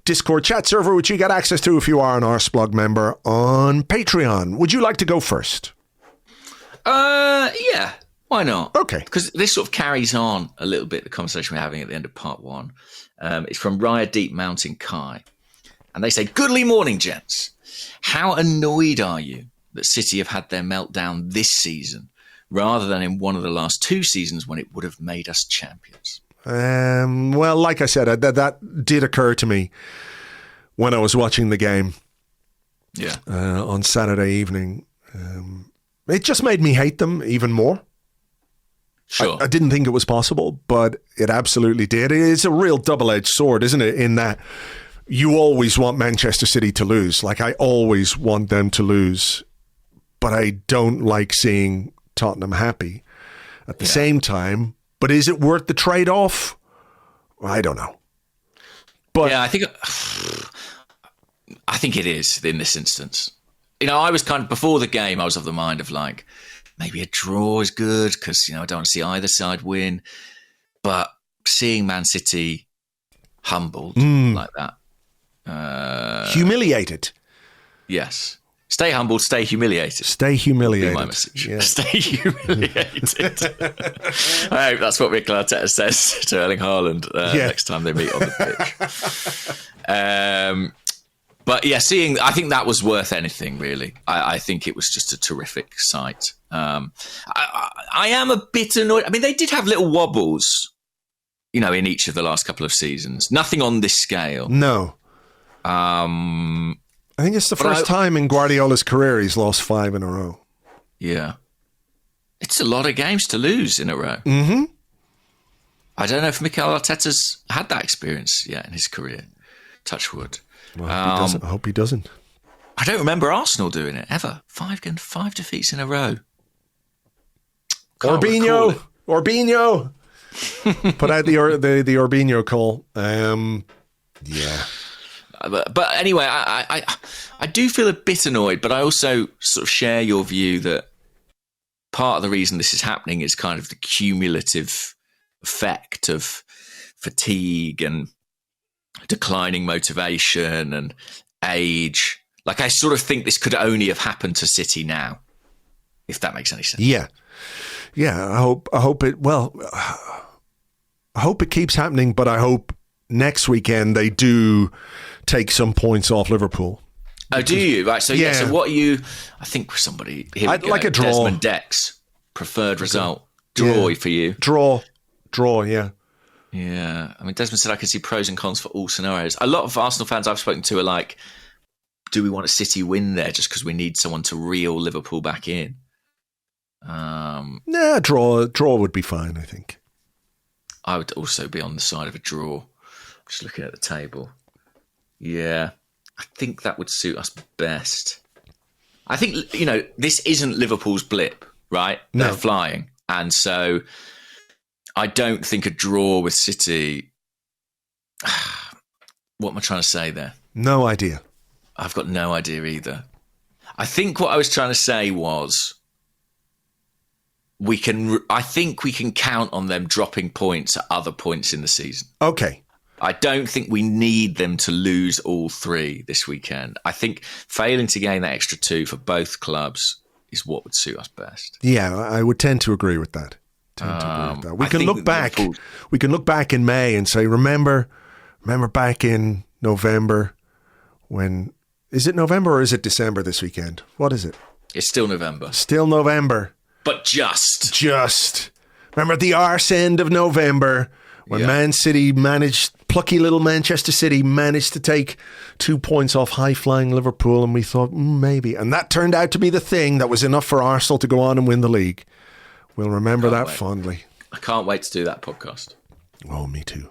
Discord chat server, which you get access to if you are an Arseblog member on Patreon. Would you like to go first? Yeah. Why not? Okay. Because this sort of carries on a little bit the conversation we're having at the end of part 1. It's from Raya Deep Mountain Kai. And they say, "Goodly morning, gents. How annoyed are you that City have had their meltdown this season rather than in one of the last 2 seasons when it would have made us champions?" Well, like I said, that did occur to me when I was watching the game on Saturday evening. It just made me hate them even more. Sure. I didn't think it was possible, but it absolutely did. It's a real double-edged sword, isn't it? In that you always want Manchester City to lose. Like, I always want them to lose, but I don't like seeing Tottenham happy at the same time. But is it worth the trade-off? I don't know. But yeah, I think it is in this instance. I was kind of, before the game, I was of the mind of like, maybe a draw is good because, I don't want to see either side win. But seeing Man City humbled like that. humiliated. Yes. Stay humbled, stay humiliated. Stay humiliated. My message. Yeah. Stay humiliated. I hope that's what Mikel Arteta says to Erling Haaland next time they meet on the pitch. But yeah, I think that was worth anything, really. I think it was just a terrific sight. I am a bit annoyed. I mean, they did have little wobbles, in each of the last couple of seasons. Nothing on this scale. No. I think it's the first time in Guardiola's career he's lost 5 in a row. Yeah. It's a lot of games to lose in a row. Mm-hmm. I don't know if Mikel Arteta's had that experience yet in his career. Touch wood. Well, I hope he doesn't. I don't remember Arsenal doing it ever. 5 defeats in a row. Orbinho. Put out the Orbinho call. Yeah. But anyway, I do feel a bit annoyed, but I also sort of share your view that part of the reason this is happening is kind of the cumulative effect of fatigue and declining motivation and age. Like, I sort of think this could only have happened to City now, if that makes any sense. Yeah. I hope it keeps happening, but I hope next weekend they do take some points off Liverpool. Oh, do you? Right. So yeah. So what are you? I think somebody here. I'd like a draw. Desmond Dex preferred result. Draw for you. Draw. Yeah. Yeah. I mean, Desmond said I can see pros and cons for all scenarios. A lot of Arsenal fans I've spoken to are like, do we want a City win there just because we need someone to reel Liverpool back in? Draw would be fine, I think. I would also be on the side of a draw. Just looking at the table. Yeah. I think that would suit us best. I think, this isn't Liverpool's blip, right? No. They're flying. And so I don't think a draw with City... What am I trying to say there? No idea. I've got no idea either. I think what I was trying to say was I think we can count on them dropping points at other points in the season. Okay. I don't think we need them to lose all 3 this weekend. I think failing to gain that extra 2 for both clubs is what would suit us best. Yeah, I would tend to agree with that. We can look back. We can look back in May and say, remember back in November when... Is it November or is it December this weekend? What is it? It's still November. Still November. But just. Remember the arse end of November when Man City plucky little Manchester City managed to take 2 points off high-flying Liverpool, and we thought, maybe. And that turned out to be the thing that was enough for Arsenal to go on and win the league. We'll remember that fondly. I can't wait to do that podcast. Oh, me too.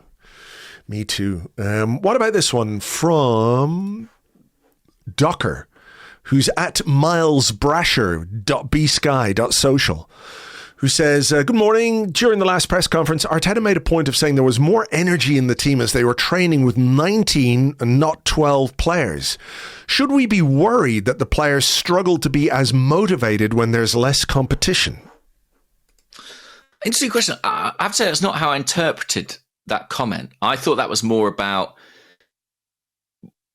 What about this one from Docker, who's at milesbrasher.bsky.social, who says, good morning. During the last press conference, Arteta made a point of saying there was more energy in the team as they were training with 19 and not 12 players. Should we be worried that the players struggle to be as motivated when there's less competition? Interesting question. I have to say that's not how I interpreted that comment. I thought that was more about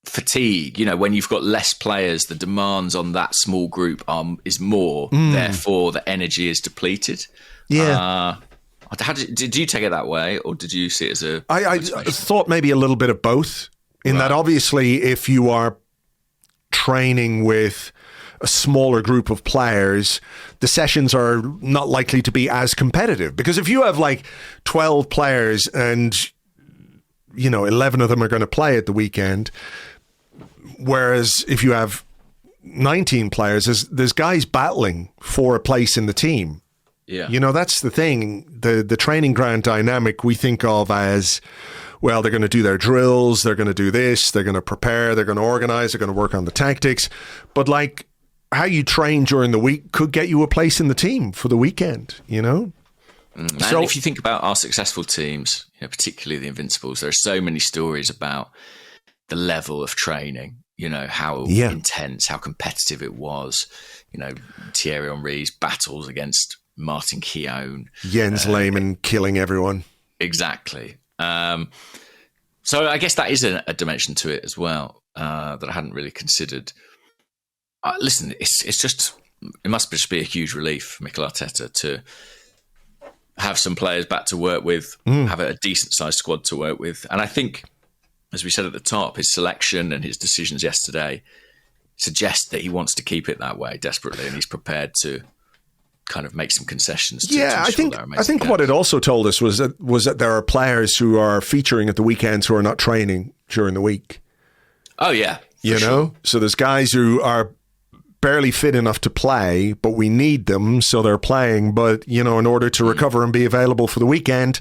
fatigue. When you've got less players, the demands on that small group is more. Therefore, the energy is depleted. Yeah. Did you take it that way, or did you see it as a... I thought maybe a little bit of both. In that, obviously, if you are training with a smaller group of players, the sessions are not likely to be as competitive. Because if you have 12 players and 11 of them are going to play at the weekend, whereas if you have 19 players, there's guys battling for a place in the team. Yeah. You know, that's the thing. The training ground dynamic we think of as, well, they're going to do their drills, they're going to do this, they're going to prepare, they're going to organize, they're going to work on the tactics. But like how you train during the week could get you a place in the team for the weekend, you know? And if you think about our successful teams, you know, particularly the Invincibles, there are so many stories about the level of training, you know, how intense, how competitive it was, you know, Thierry Henry's battles against Martin Keown. Jens Lehmann killing everyone. Exactly. So I guess that is a dimension to it as well that I hadn't really considered. Listen, it must just be a huge relief for Mikel Arteta to have some players back to work with, have a decent-sized squad to work with. And I think, as we said at the top, his selection and his decisions yesterday suggest that he wants to keep it that way desperately, and he's prepared to kind of make some concessions. I think what it also told us was that there are players who are featuring at the weekends who are not training during the week. Oh yeah, you know, so there's guys who are barely fit enough to play, but we need them, so they're playing. But you know, in order to recover and be available for the weekend,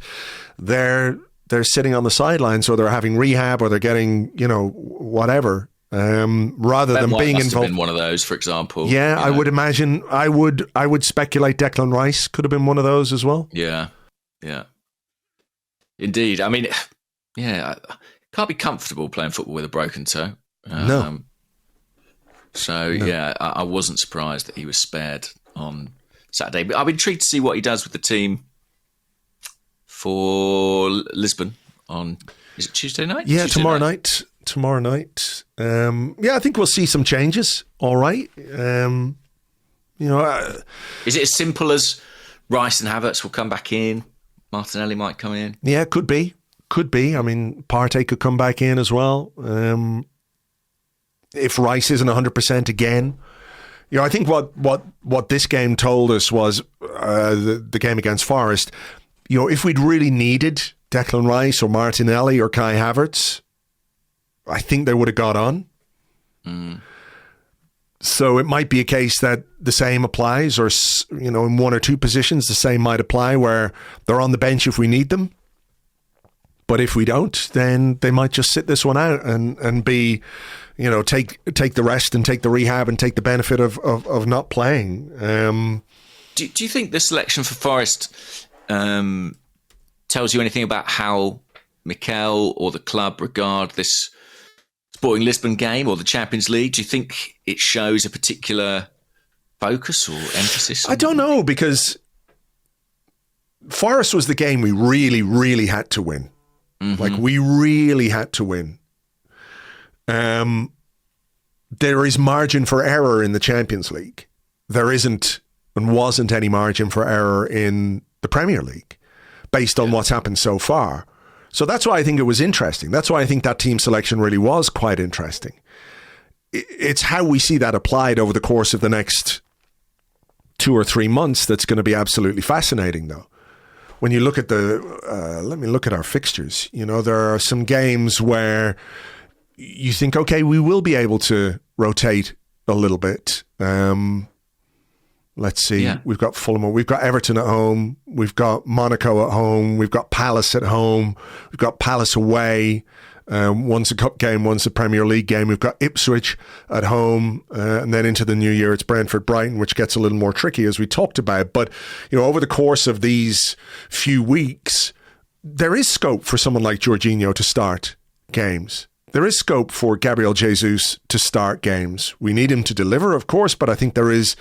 they're sitting on the sidelines, or they're having rehab, or they're getting, you know, whatever. Rather than being involved. Have been one of those, for example. Yeah, I would imagine. I would speculate Declan Rice could have been one of those as well. Yeah, indeed. I mean, yeah, can't be comfortable playing football with a broken toe. No. So yeah, I wasn't surprised that he was spared on Saturday. But I'm intrigued to see what he does with the team for Lisbon on. Is it Tuesday night? Yeah, tomorrow night. I think we'll see some changes. All right. You know, is it as simple as Rice and Havertz will come back in? Martinelli might come in. Yeah, could be. I mean, Partey could come back in as well. If Rice isn't 100% again, you know, I think what this game told us was the game against Forest. You know, if we'd really needed Declan Rice or Martinelli or Kai Havertz, I think they would have got on. So it might be a case that the same applies, or, you know, in one or two positions, the same might apply, where they're on the bench if we need them. But if we don't, then they might just sit this one out and be, you know, take the rest and take the rehab and take the benefit of not playing. Do you think the selection for Forest tells you anything about how Mikel or the club regard this Sporting Lisbon game or the Champions League? Do you think it shows a particular focus or emphasis? I don't know, because Forest was the game we really, really had to win. Mm-hmm. Like, we really had to win. There is margin for error in the Champions League. There isn't and wasn't any margin for error in the Premier League based on what's happened so far. So that's why I think it was interesting. That's why I think that team selection really was quite interesting. It's how we see that applied over the course of the next 2 or 3 months that's going to be absolutely fascinating, though. When you look at let me look at our fixtures. You know, there are some games where you think, okay, we will be able to rotate a little bit. Let's see. Yeah. We've got Fulham. We've got Everton at home. We've got Monaco at home. We've got Palace at home. We've got Palace away. One's a cup game, one's a Premier League game. We've got Ipswich at home. And then into the new year, it's Brentford, Brighton, which gets a little more tricky, as we talked about. But, you know, over the course of these few weeks, there is scope for someone like Jorginho to start games. There is scope for Gabriel Jesus to start games. We need him to deliver, of course, but I think there is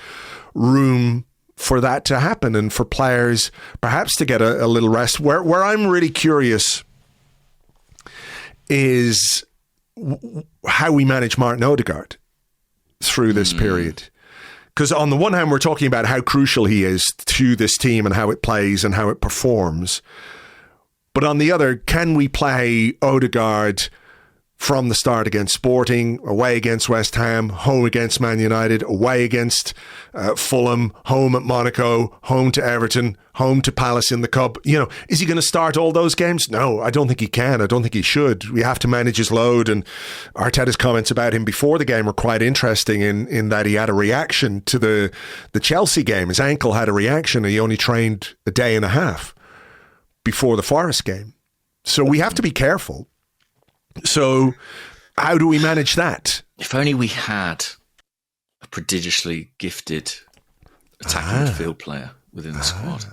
room for that to happen and for players perhaps to get a little rest. Where I'm really curious is how we manage Martin Odegaard through this period. Because on the one hand, we're talking about how crucial he is to this team and how it plays and how it performs. But on the other, can we play Odegaard from the start against Sporting, away against West Ham, home against Man United, away against Fulham, home at Monaco, home to Everton, home to Palace in the Cup. Is he going to start all those games? No, I don't think he can. I don't think he should. We have to manage his load. And Arteta's comments about him before the game were quite interesting in that he had a reaction to the Chelsea game. His ankle had a reaction. He only trained a day and a half before the Forest game. So we have to be careful. So how do we manage that? If only we had a prodigiously gifted attacking midfield player within the squad.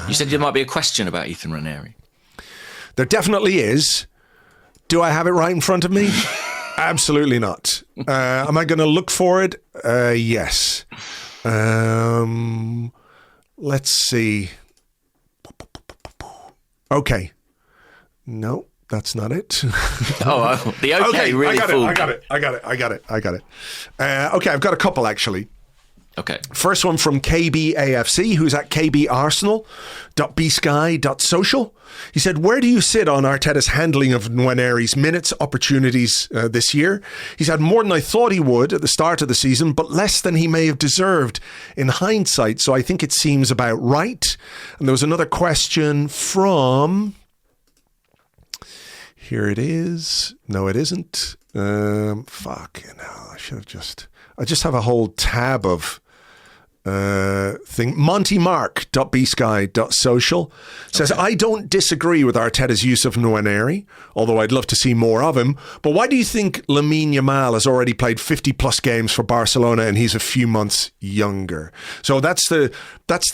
You said there might be a question about Ethan Nwaneri. There definitely is. Do I have it right in front of me? Absolutely not. Am I going to look for it? Yes. Let's see. Okay. No. That's not it. The okay really fooled. I got it. Okay, I've got a couple actually. Okay. First one from KBAFC, who's at kbarsenal.bsky.social. He said, where do you sit on Arteta's handling of Nwaneri's minutes opportunities this year? He's had more than I thought he would at the start of the season, but less than he may have deserved in hindsight. So I think it seems about right. And there was another question from... Here it is. No, it isn't. Fucking hell. I just have a whole tab of thing. montymark.bsky.social says, I don't disagree with Arteta's use of Nwaneri, although I'd love to see more of him. But why do you think Lamine Yamal has already played 50 plus games for Barcelona and he's a few months younger? So that's the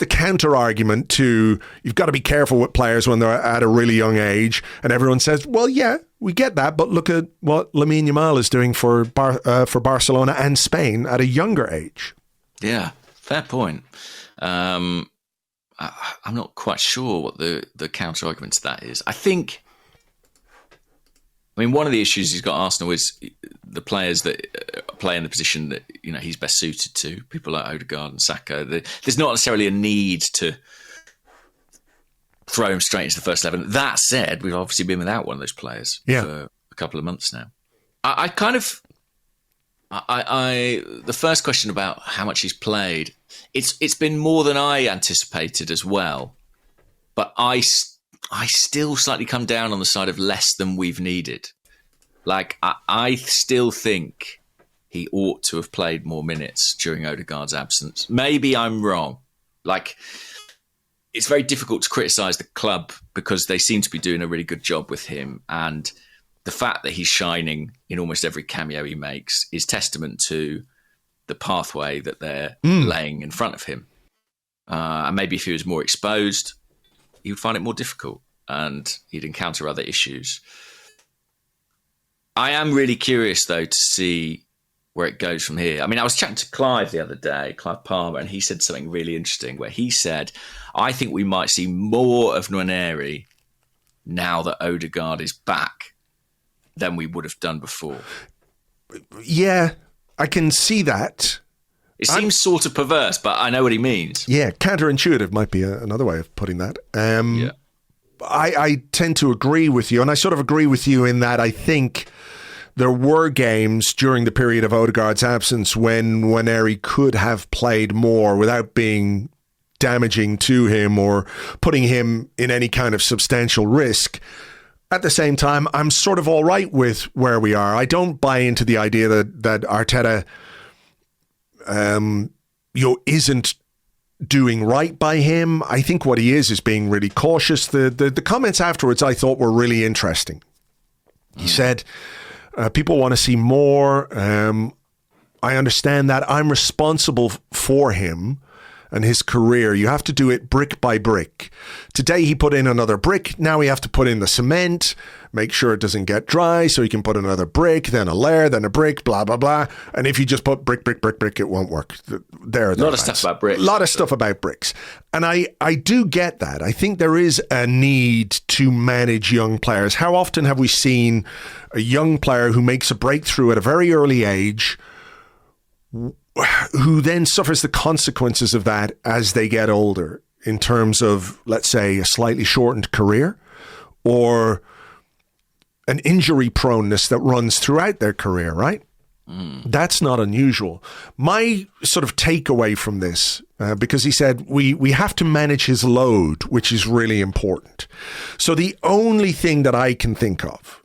counter argument to, you've got to be careful with players when they're at a really young age. And everyone says, well, yeah, we get that, but look at what Lamine Yamal is doing for Barcelona and Spain at a younger age. Yeah. Fair point. I'm not quite sure what the counter argument to that is. I mean, one of the issues he's got Arsenal is the players that play in the position that he's best suited to. People like Odegaard and Saka. There's not necessarily a need to throw him straight into the first 11. That said, we've obviously been without one of those players for a couple of months now. The first question about how much he's played, it's been more than I anticipated as well. But I still slightly come down on the side of less than we've needed. Like, I still think he ought to have played more minutes during Odegaard's absence. Maybe I'm wrong. Like, it's very difficult to criticise the club because they seem to be doing a really good job with him, and the fact that he's shining in almost every cameo he makes is testament to the pathway that they're laying in front of him. And maybe if he was more exposed, he would find it more difficult and he'd encounter other issues. I am really curious, though, to see where it goes from here. I mean, I was chatting to Clive the other day, Clive Palmer, and he said something really interesting where he said, I think we might see more of Nwaneri now that Odegaard is back than we would have done before. Yeah, I can see that. It seems sort of perverse, but I know what he means. Yeah, counterintuitive might be another way of putting that. I tend to agree with you, and I sort of agree with you in that I think there were games during the period of Odegaard's absence when Nwaneri could have played more without being damaging to him or putting him in any kind of substantial risk. At the same time, I'm sort of all right with where we are. I don't buy into the idea that Arteta isn't doing right by him. I think what he is being really cautious. The comments afterwards I thought were really interesting. He said, people want to see more. I understand that. I'm responsible for him and his career. You have to do it brick by brick. Today he put in another brick. Now we have to put in the cement, make sure it doesn't get dry so he can put another brick, then a layer, then a brick, blah, blah, blah. And if you just put brick, it won't work. A lot of stuff about bricks. A lot of stuff about bricks. And I do get that. I think there is a need to manage young players. How often have we seen a young player who makes a breakthrough at a very early age who then suffers the consequences of that as they get older in terms of, let's say, a slightly shortened career or an injury proneness that runs throughout their career, right? That's not unusual. My sort of takeaway from this, because he said we have to manage his load, which is really important. So the only thing that I can think of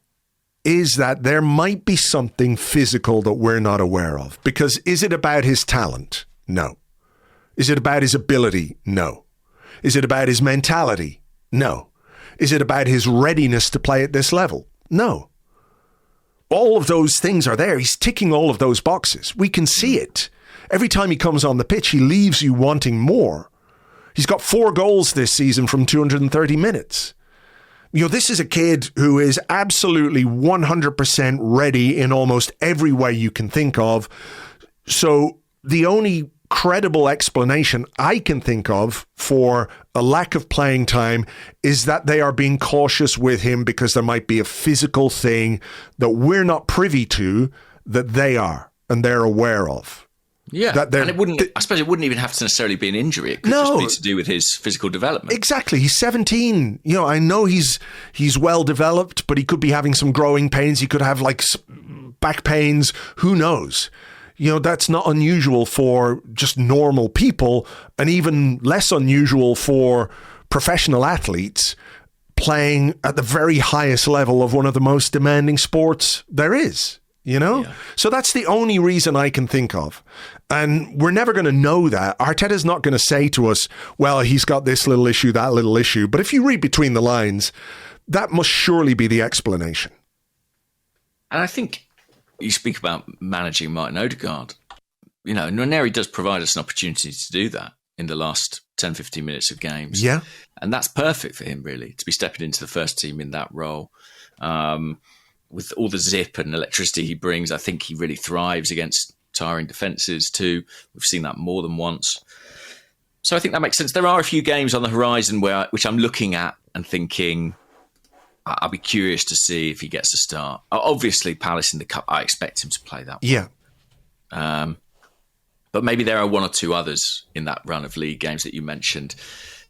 is that there might be something physical that we're not aware of. Because is it about his talent? No. Is it about his ability? No. Is it about his mentality? No. Is it about his readiness to play at this level? No. All of those things are there. He's ticking all of those boxes. We can see it. Every time he comes on the pitch, he leaves you wanting more. He's got 4 goals this season from 230 minutes. You know, this is a kid who is absolutely 100% ready in almost every way you can think of. So the only credible explanation I can think of for a lack of playing time is that they are being cautious with him because there might be a physical thing that we're not privy to that they are and they're aware of. Yeah, and it wouldn't. I suppose it wouldn't even have to necessarily be an injury. It could just be to do with his physical development. Exactly. He's 17. You know, I know he's well developed, but he could be having some growing pains. He could have like back pains. Who knows? You know, that's not unusual for just normal people, and even less unusual for professional athletes playing at the very highest level of one of the most demanding sports there is, you know? Yeah. So that's the only reason I can think of. And we're never going to know that. Arteta's not going to say to us, well, he's got this little issue, that little issue. But if you read between the lines, that must surely be the explanation. And I think you speak about managing Martin Odegaard. You know, Nwaneri does provide us an opportunity to do that in the last 10, 15 minutes of games. Yeah. And that's perfect for him, really, to be stepping into the first team in that role. With all the zip and electricity he brings, I think he really thrives against tiring defences too. We've seen that more than once. So I think that makes sense. There are a few games on the horizon which I'm looking at and thinking, I'll be curious to see if he gets a start. Obviously, Palace in the Cup, I expect him to play that one. Yeah. But maybe there are one or two others in that run of league games that you mentioned.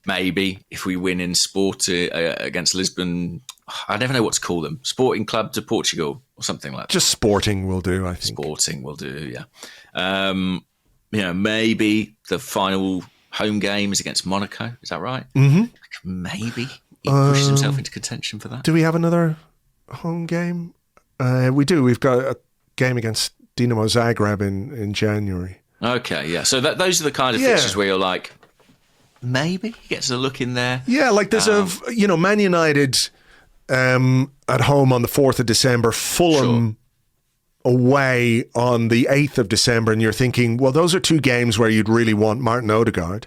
Maybe if we win in Sport against Lisbon, I never know what to call them. Sporting Club de Portugal or something like that. Just Sporting will do, I think. Sporting will do, yeah. You know, maybe the final home game is against Monaco. Is that right? Mm-hmm. Maybe he pushes himself into contention for that. Do we have another home game? We do. We've got a game against Dinamo Zagreb in January. Okay, yeah. So those are the kind of fixtures where you're like, maybe he gets a look in there. Yeah, like there's Man United at home on the 4th of December, Fulham away on the 8th of December, and you're thinking, well, those are 2 games where you'd really want Martin Odegaard.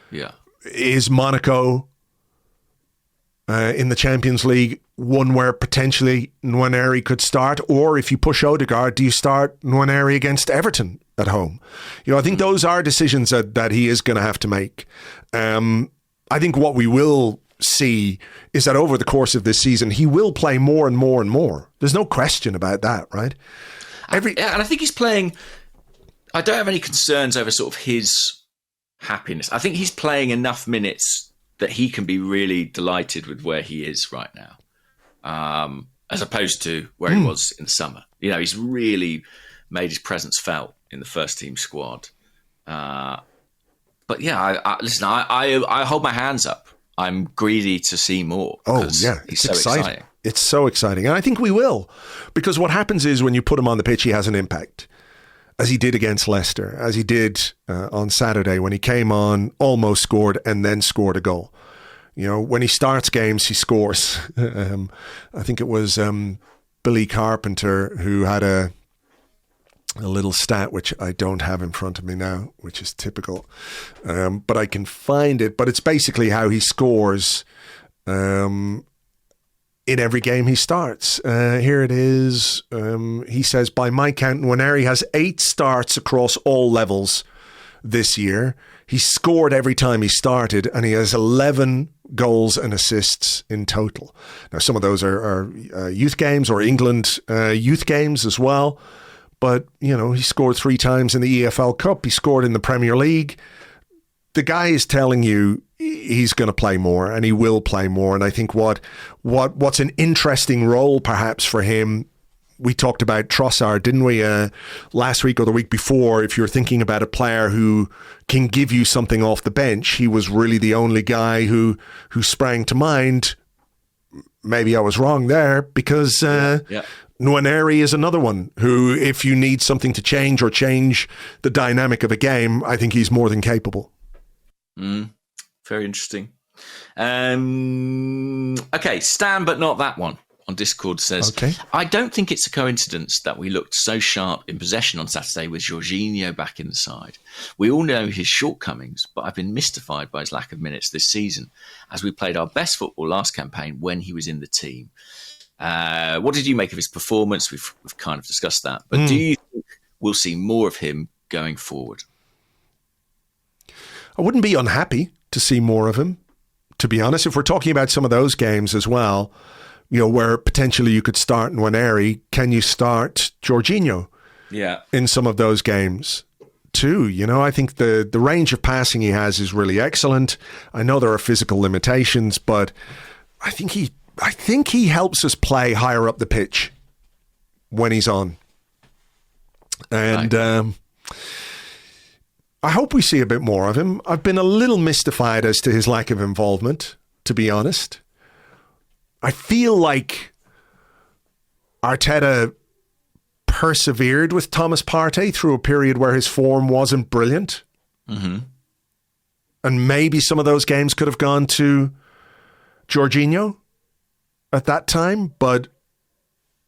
Yeah. Is Monaco in the Champions League one where potentially Nwaneri could start? Or if you push Odegaard, do you start Nwaneri against Everton at home? You know, I think those are decisions that he is going to have to make. I think what we will see is that over the course of this season, he will play more and more and more. There's no question about that, right? And I think he's playing. I don't have any concerns over sort of his happiness. I think he's playing enough minutes that he can be really delighted with where he is right now, as opposed to where he was in the summer. You know, he's really made his presence felt in the first team squad. But yeah, I hold my hands up. I'm greedy to see more. Oh yeah, it's so exciting. It's so exciting. And I think we will, because what happens is when you put him on the pitch, he has an impact, as he did against Leicester, as he did on Saturday when he came on, almost scored and then scored a goal. You know, when he starts games, he scores. I think it was Billy Carpenter who had a little stat, which I don't have in front of me now, which is typical. But I can find it. But it's basically how he scores in every game he starts. Here it is. He says, by my count, Nwaneri has 8 starts across all levels this year. He scored every time he started, and he has 11 goals and assists in total. Now, some of those are youth games or England youth games as well. But, you know, he scored 3 times in the EFL Cup. He scored in the Premier League. the guy is telling you he's going to play more and he will play more. And I think what's an interesting role perhaps for him, we talked about Trossard, didn't we, last week or the week before? If you're thinking about a player who can give you something off the bench, he was really the only guy who sprang to mind. Maybe I was wrong there, because Nwaneri is another one who, if you need something to change or change the dynamic of a game, I think he's more than capable. Very interesting. Okay, Stan, but not that one, on Discord says, okay. I don't think it's a coincidence that we looked so sharp in possession on Saturday with Jorginho back in the side. We all know his shortcomings, but I've been mystified by his lack of minutes this season, as we played our best football last campaign when he was in the team. What did you make of his performance? We've kind of discussed that. But do you think we'll see more of him going forward? I wouldn't be unhappy to see more of him, to be honest. If we're talking about some of those games as well, where potentially you could start Nwaneri, can you start Jorginho? Yeah. In some of those games too? I think the range of passing he has is really excellent. I know there are physical limitations, but I think he helps us play higher up the pitch when he's on. And I hope we see a bit more of him. I've been a little mystified as to his lack of involvement, to be honest. I feel like Arteta persevered with Thomas Partey through a period where his form wasn't brilliant. Mm-hmm. And maybe some of those games could have gone to Jorginho at that time, but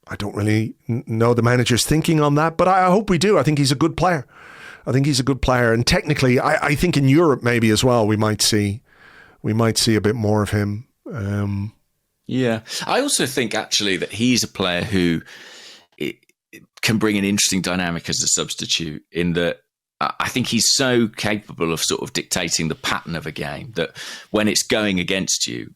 I don't really know the manager's thinking on that, but I hope we do. I think he's a good player. And technically, I think in Europe maybe as well we might see a bit more of him. Yeah, I also think actually that he's a player who can bring an interesting dynamic as a substitute, in that I think he's so capable of sort of dictating the pattern of a game that when it's going against you,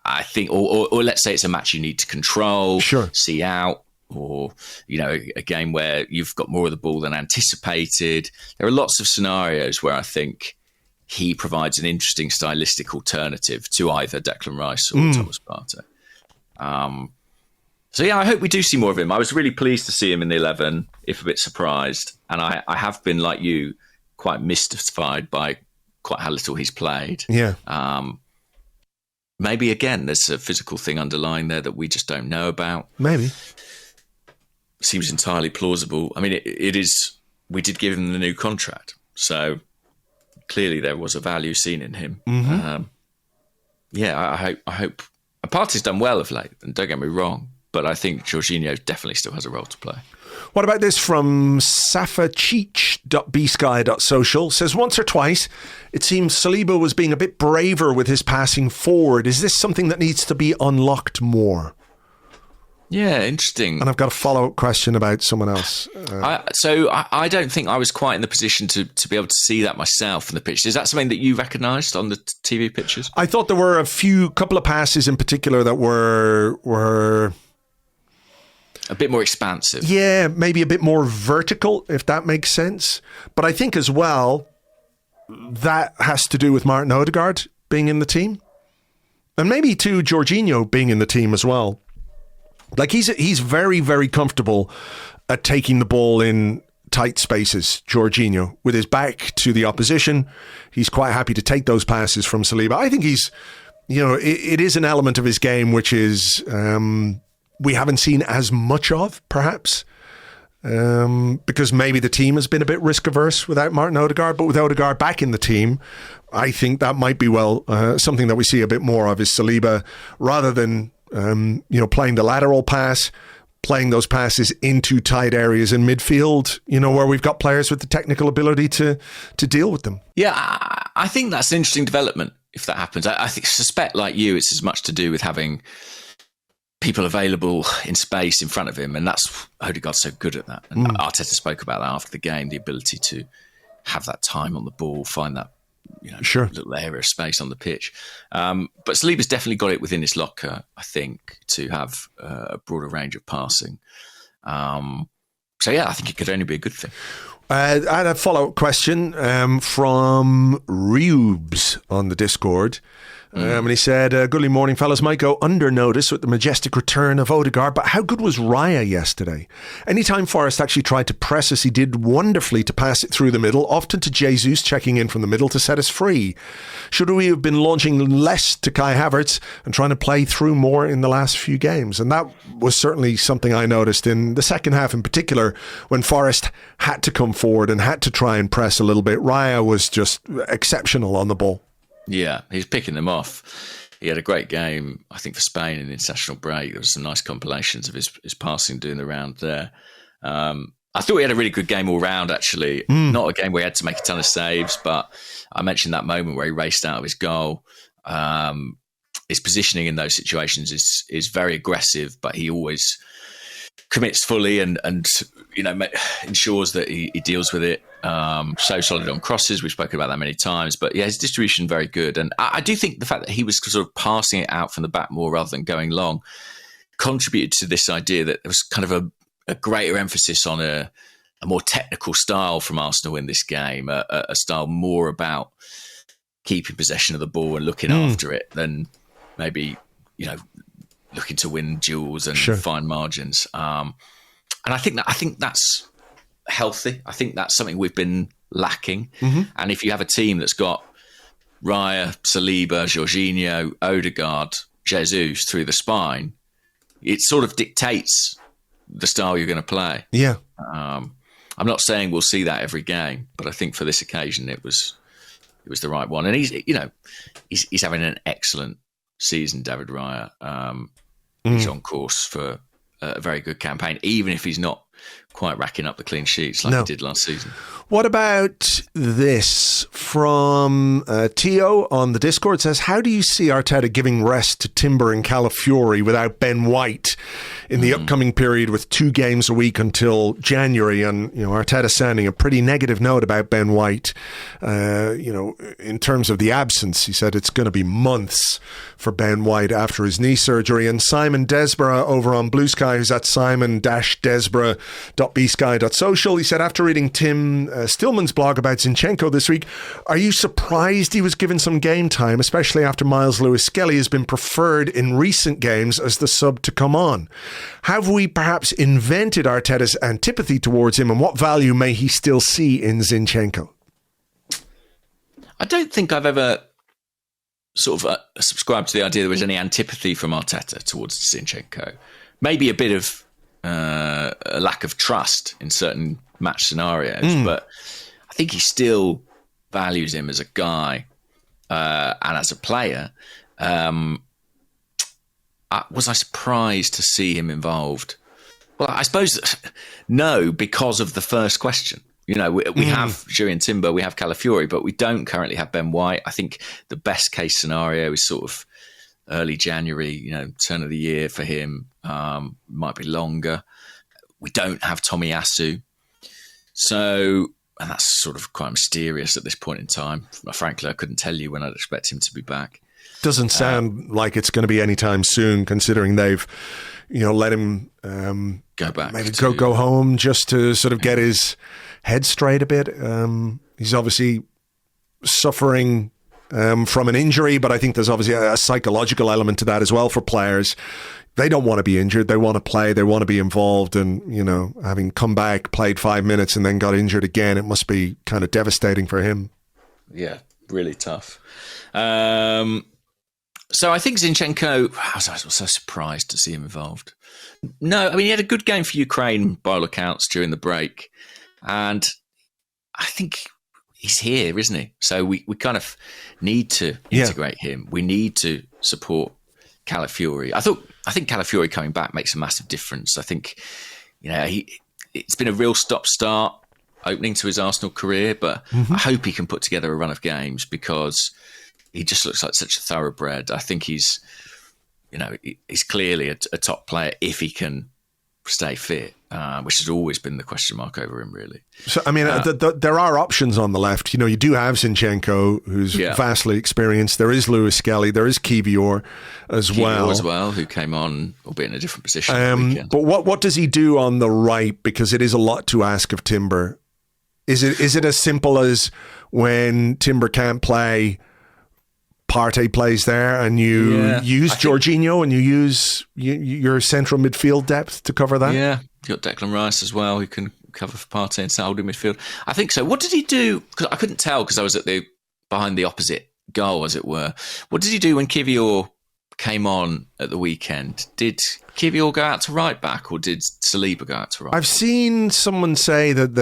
I think, or let's say it's a match you need to control, see out, or, a game where you've got more of the ball than anticipated. There are lots of scenarios where I think he provides an interesting stylistic alternative to either Declan Rice or Thomas Partey. So yeah, I hope we do see more of him. I was really pleased to see him in the 11, if a bit surprised. And I have been, like you, quite mystified by quite how little he's played. Yeah. Maybe, again, there's a physical thing underlying there that we just don't know about. Maybe. Seems entirely plausible. I mean, it is. We did give him the new contract, so clearly there was a value seen in him. Mm-hmm. I hope. Partey's done well of late, and don't get me wrong, but I think Jorginho definitely still has a role to play. What about this from safacheech.bsky.social? Says, once or twice, it seems Saliba was being a bit braver with his passing forward. Is this something that needs to be unlocked more? Yeah, interesting. And I've got a follow-up question about someone else. I don't think I was quite in the position to be able to see that myself in the pitch. Is that something that you recognised on the TV pictures? I thought there were couple of passes in particular that were a bit more expansive. Yeah, maybe a bit more vertical, if that makes sense. But I think as well, that has to do with Martin Odegaard being in the team. And maybe too, Jorginho being in the team as well. Like he's very, very comfortable at taking the ball in tight spaces, Jorginho. With his back to the opposition, he's quite happy to take those passes from Saliba. I think he's, it is an element of his game which is we haven't seen as much of, perhaps, because maybe the team has been a bit risk averse without Martin Odegaard. But with Odegaard back in the team, I think that might be something that we see a bit more of is Saliba, rather than playing the lateral pass, playing those passes into tight areas in midfield, where we've got players with the technical ability to deal with them. Yeah, I think that's an interesting development if that happens. I suspect, like you, it's as much to do with having people available in space in front of him, and that's Odegaard's so good at that. And Arteta spoke about that after the game, the ability to have that time on the ball, find that little area of space on the pitch. But Saliba's definitely got it within his locker, I think, to have a broader range of passing. I think it could only be a good thing. I had a follow-up question from Reubes on the Discord. And he said, "Good morning, fellas. Might go under notice with the majestic return of Odegaard, but how good was Raya yesterday? Anytime Forest actually tried to press us, he did wonderfully to pass it through the middle, often to Jesus checking in from the middle to set us free. Should we have been launching less to Kai Havertz and trying to play through more in the last few games?" And that was certainly something I noticed in the second half in particular, when Forest had to come forward and had to try and press a little bit. Raya was just exceptional on the ball. Yeah, he's picking them off. He had a great game, I think, for Spain in the international break. There was some nice compilations of his passing doing the round there. I thought he had a really good game all round, actually. Not a game where he had to make a ton of saves, but I mentioned that moment where he raced out of his goal. His positioning in those situations is very aggressive, but he always commits fully and ensures that he deals with it. So solid on crosses. We've spoken about that many times, but yeah, his distribution very good. And I do think the fact that he was sort of passing it out from the back more rather than going long contributed to this idea that there was kind of a greater emphasis on a more technical style from Arsenal in this game, a style more about keeping possession of the ball and looking after it than maybe, looking to win duels and find margins. And I think that's healthy. I think that's something we've been lacking. And if you have a team that's got Raya, Saliba, Jorginho, Odegaard, Jesus through the spine, it sort of dictates the style you're going to play. Yeah. I'm not saying we'll see that every game, but I think for this occasion it was the right one. And he's having an excellent season, David Raya. He's on course for a very good campaign, even if he's not quite racking up the clean sheets like he did last season. What about this from Tio on the Discord? Says, how do you see Arteta giving rest to Timber and Calafiori without Ben White in the upcoming period with 2 games a week until January? And, Arteta sounding a pretty negative note about Ben White. In terms of the absence, he said it's going to be months for Ben White after his knee surgery. And Simon Desborough over on Blue Sky, who's at simon-desborough.bsky.social, he said, after reading Tim Stillman's blog about Zinchenko this week, are you surprised he was given some game time, especially after Miles Lewis-Skelly has been preferred in recent games as the sub to come on? Have we perhaps invented Arteta's antipathy towards him, and what value may he still see in Zinchenko? I don't think I've ever sort of subscribed to the idea there was any antipathy from Arteta towards Zinchenko. Maybe a bit of a lack of trust in certain match scenarios, but I think he still values him as a guy and as a player. Was I surprised to see him involved? Well, I suppose no, because of the first question. We have Julian Timber, we have Calafiori, but we don't currently have Ben White. I think the best case scenario is sort of early January, turn of the year for him. Might be longer. We don't have Tomiyasu. So, and that's sort of quite mysterious at this point in time. Frankly, I couldn't tell you when I'd expect him to be back. Doesn't sound like it's going to be anytime soon, considering they've, let him go back, maybe go home just to sort of get his head straight a bit. He's obviously suffering from an injury, but I think there's obviously a psychological element to that as well for players. They don't want to be injured. They want to play. They want to be involved. And, having come back, played 5 minutes and then got injured again, it must be kind of devastating for him. Yeah, really tough. So I think Zinchenko, I was so surprised to see him involved. No, he had a good game for Ukraine by all accounts during the break. And I think he's here, isn't he? So we kind of need to integrate him. We need to support Calafiori. I think Calafiori coming back makes a massive difference. I think, it's been a real stop-start opening to his Arsenal career, but I hope he can put together a run of games because he just looks like such a thoroughbred. I think he's clearly a top player if he can stay fit, which has always been the question mark over him, really. So, there are options on the left. You do have Zinchenko, who's vastly experienced. There is Lewis-Skelly. There is Kiwior as well, who came on, albeit in a different position. But what does he do on the right? Because it is a lot to ask of Timber. Is it as simple as when Timber can't play, Partey plays there, and you use Jorginho and you use your central midfield depth to cover that? Yeah, you got Declan Rice as well, who can cover for Partey and hold in midfield. I think so. What did he do? Because I couldn't tell because I was behind the opposite goal, as it were. What did he do when Kiwior came on at the weekend? Did Kiwior go out to right back, or did Saliba go out to right back? I've seen someone say that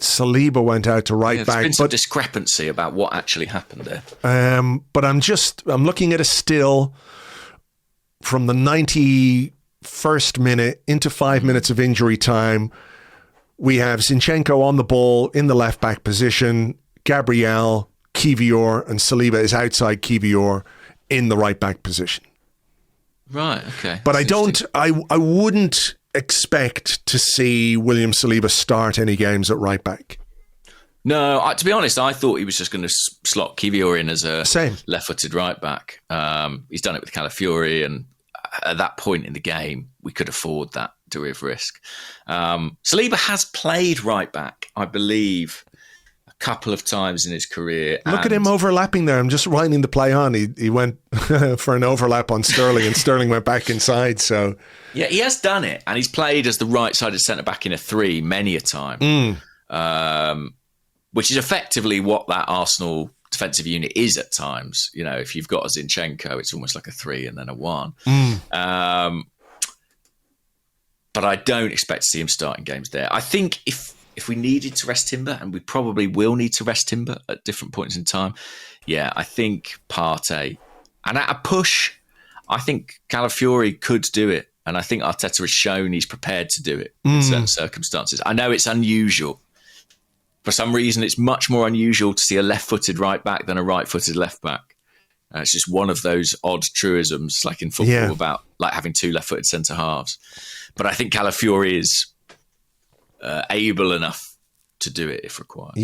Saliba went out to right back. There's been some discrepancy about what actually happened there. But I'm looking at a still from the 91st minute into 5 minutes of injury time. We have Zinchenko on the ball in the left back position. Gabriel, Kiwior, and Saliba is outside Kiwior in the right back position. Right, okay. But I wouldn't expect to see William Saliba start any games at right back. No, to be honest, I thought he was just going to slot Kiwior in as a Same. left-footed right back. He's done it with Calafiori, and at that point in the game, we could afford that degree of risk. Saliba has played right back, I believe, a couple of times in his career. Look at him overlapping there. I'm just winding the play on. He went for an overlap on Sterling, and Sterling went back inside. So yeah, he has done it, and he's played as the right-sided centre-back in a 3 many a time, which is effectively what that Arsenal defensive unit is at times. You know, if you've got a Zinchenko, it's almost like a 3 and then a 1. But I don't expect to see him starting games there. I think if we needed to rest Timber, and we probably will need to rest Timber at different points in time, I think Partey. And at a push, I think Calafiori could do it. And I think Arteta has shown he's prepared to do it in certain circumstances. I know it's unusual. For some reason, it's much more unusual to see a left-footed right back than a right-footed left back. It's just one of those odd truisms, like in football, about like having 2 left-footed centre halves. But I think Calafiori is able enough to do it if required. For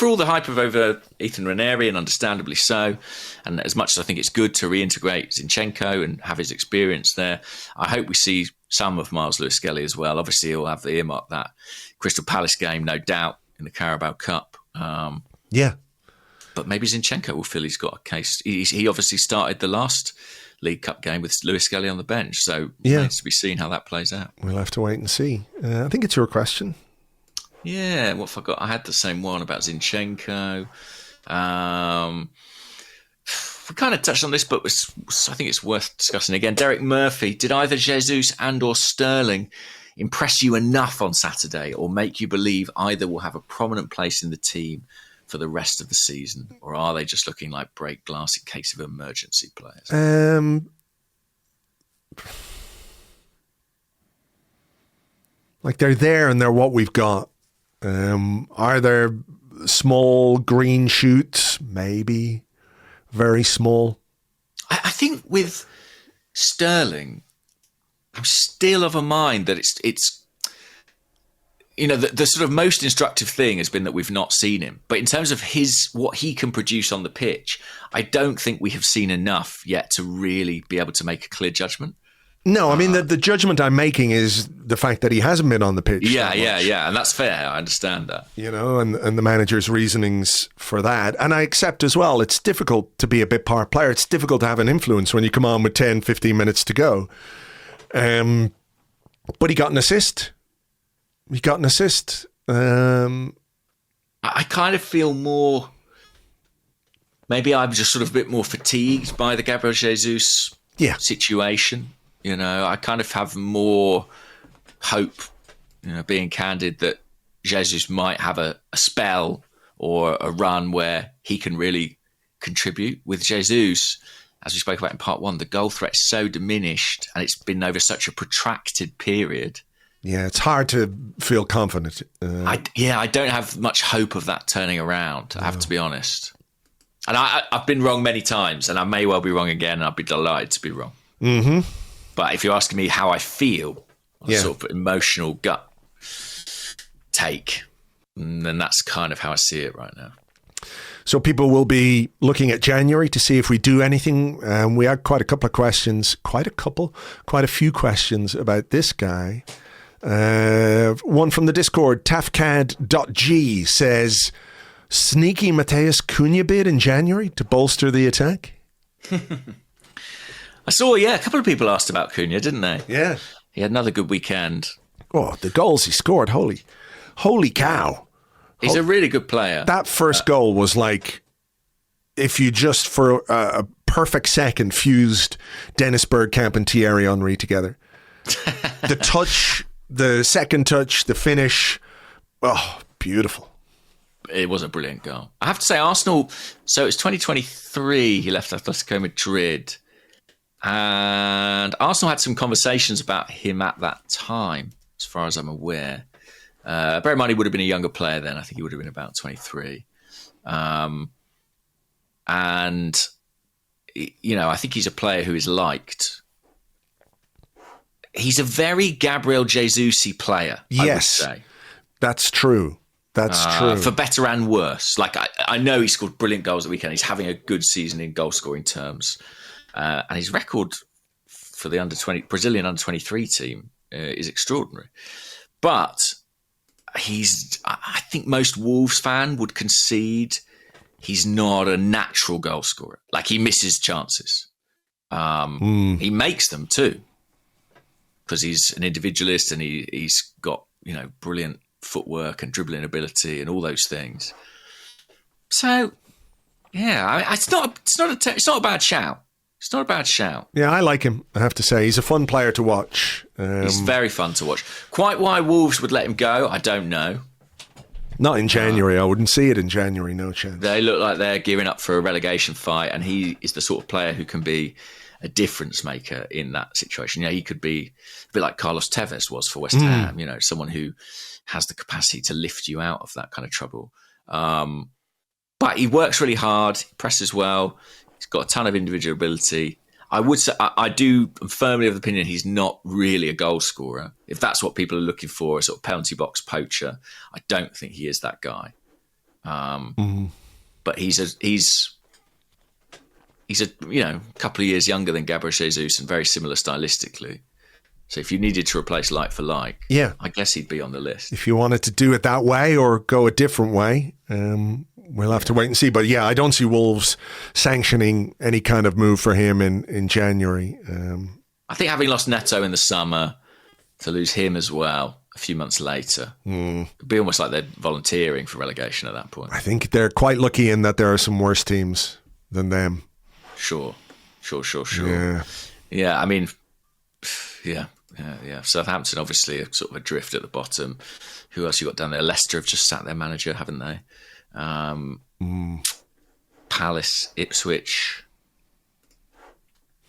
all the hype over Ethan Nwaneri, and understandably so, and as much as I think it's good to reintegrate Zinchenko and have his experience there, I hope we see some of Miles Lewis-Skelly as well. Obviously, he'll have the earmark that Crystal Palace game, no doubt, in the Carabao Cup. But maybe Zinchenko will feel he's got a case. He obviously started the last League Cup game with Lewis-Skelly on the bench, so it remains to be seen how that plays out. We'll have to wait and see. I think it's your question. Yeah, what forgot? I had the same one about Zinchenko. We kind of touched on this, but I think it's worth discussing again. Derek Murphy, did either Jesus and or Sterling impress you enough on Saturday, or make you believe either will have a prominent place in the team for the rest of the season, or are they just looking like break glass in case of emergency players? Like they're there and they're what we've got. Are there small green shoots? Maybe. Very small. I think with Sterling, I'm still of a mind that it's the sort of most instructive thing has been that we've not seen him. But in terms of what he can produce on the pitch, I don't think we have seen enough yet to really be able to make a clear judgment. No, I mean, the judgment I'm making is the fact that he hasn't been on the pitch. Yeah. And that's fair. I understand that. And the manager's reasonings for that. And I accept as well, it's difficult to be a bit part player. It's difficult to have an influence when you come on with 10, 15 minutes to go. But he got an assist. I kind of feel more... Maybe I'm just sort of a bit more fatigued by the Gabriel Jesus situation. I kind of have more hope, being candid, that Jesus might have a spell or a run where he can really contribute. With Jesus, as we spoke about in part 1, the goal threat is so diminished and it's been over such a protracted period. Yeah, it's hard to feel confident. I don't have much hope of that turning around, I have to be honest. And I've been wrong many times, and I may well be wrong again, and I'd be delighted to be wrong. Mm-hmm. But if you're asking me how I feel, a sort of emotional gut take, then that's kind of how I see it right now. So people will be looking at January to see if we do anything. We had quite a few questions about this guy. One from the Discord, tafcad.g says, sneaky Mateus Cunha bid in January to bolster the attack? I saw, a couple of people asked about Cunha, didn't they? Yeah. He had another good weekend. Oh, the goals he scored, holy cow. He's a really good player. That first goal was like, if you just for a perfect second fused Dennis Bergkamp and Thierry Henry together. The touch, the second touch, the finish, oh, beautiful. It was a brilliant goal. I have to say, Arsenal, so it's 2023, he left Atletico Madrid. And Arsenal had some conversations about him at that time, as far as I'm aware. Bear in mind, he would have been a younger player then. I think he would have been about 23. And, I think he's a player who is liked. He's a very Gabriel Jesus-y player, I would say. That's true. That's true. For better and worse. Like, I know he scored brilliant goals at the weekend. He's having a good season in goal-scoring terms. And his record for the Brazilian under-23 team is extraordinary. But I think most Wolves fan would concede he's not a natural goal scorer. Like, he misses chances. He makes them too, because he's an individualist and he's got, brilliant footwork and dribbling ability and all those things. So, it's not a bad shout. It's not a bad shout. Yeah, I like him, I have to say. He's a fun player to watch. He's very fun to watch. Quite why Wolves would let him go, I don't know. Not in January. I wouldn't see it in January, no chance. They look like they're gearing up for a relegation fight, and he is the sort of player who can be a difference maker in that situation. He could be a bit like Carlos Tevez was for West Ham, someone who has the capacity to lift you out of that kind of trouble. But he works really hard, he presses well, he's got a ton of individual ability. I would say, I do firmly of the opinion he's not really a goal scorer. If that's what people are looking for, a sort of penalty box poacher, I don't think he is that guy. But he's a couple of years younger than Gabriel Jesus and very similar stylistically. So if you needed to replace like for like, I guess he'd be on the list. If you wanted to do it that way or go a different way, we'll have to wait and see. But I don't see Wolves sanctioning any kind of move for him in January. I think having lost Neto in the summer, to lose him as well a few months later, it'd be almost like they're volunteering for relegation at that point. I think they're quite lucky in that there are some worse teams than them. Sure. Yeah. I mean, yeah. Southampton obviously are sort of adrift at the bottom. Who else you got down there? Leicester have just sacked their manager, haven't they? Palace, Ipswich.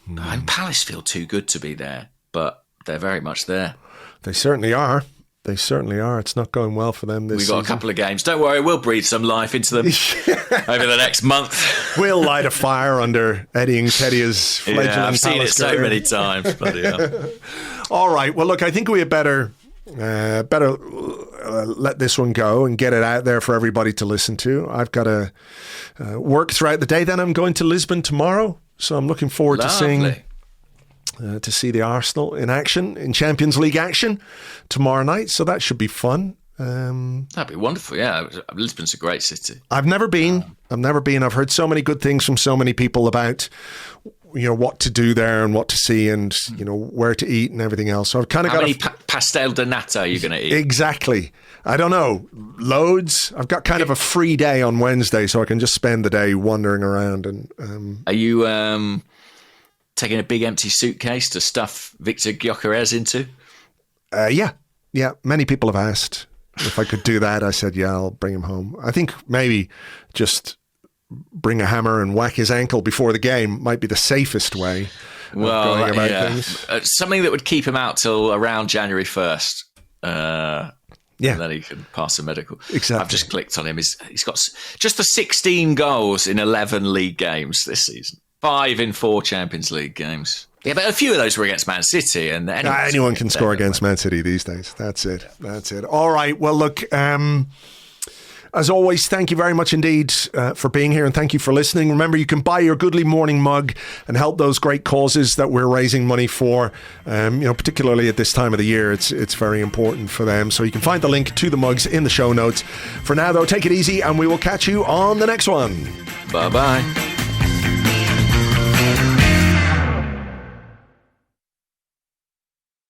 And Palace feel too good to be there, but they're very much there. They certainly are. It's not going well for them this season. We've got a couple of games. Don't worry, we'll breathe some life into them over the next month. We'll light a fire under Eddie Nketiah's fledgling Palace. I've seen it so many times. Bloody hell. All right. Well, look, I think we had better let this one go and get it out there for everybody to listen to. I've got to work throughout the day. Then I'm going to Lisbon tomorrow, so I'm looking forward to see the Arsenal in action, in Champions League action tomorrow night. So that should be fun. That'd be wonderful. Yeah, Lisbon's a great city. I've never been. I've heard so many good things from so many people about what to do there and what to see and where to eat and everything else. So I've kind of got many pastel de nata are you going to eat? Exactly. I don't know. Loads. I've got kind of a free day on Wednesday, so I can just spend the day wandering around. And are you taking a big empty suitcase to stuff Victor Gyökeres into? Yeah. Many people have asked if I could do that. I said, I'll bring him home. I think maybe just bring a hammer and whack his ankle before the game might be the safest way of going about things. Something that would keep him out till around January 1st. And then he can pass a medical. Exactly. I've just clicked on him. He's got just the 16 goals in 11 league games this season. 5 in 4 Champions League games. Yeah, but a few of those were against Man City. And anyone can score against Man City these days. That's it. All right. Well, look, As always, thank you very much indeed for being here, and thank you for listening. Remember, you can buy your Goodly Morning mug and help those great causes that we're raising money for. Particularly at this time of the year, it's very important for them. So you can find the link to the mugs in the show notes. For now, though, take it easy, and we will catch you on the next one. Bye-bye.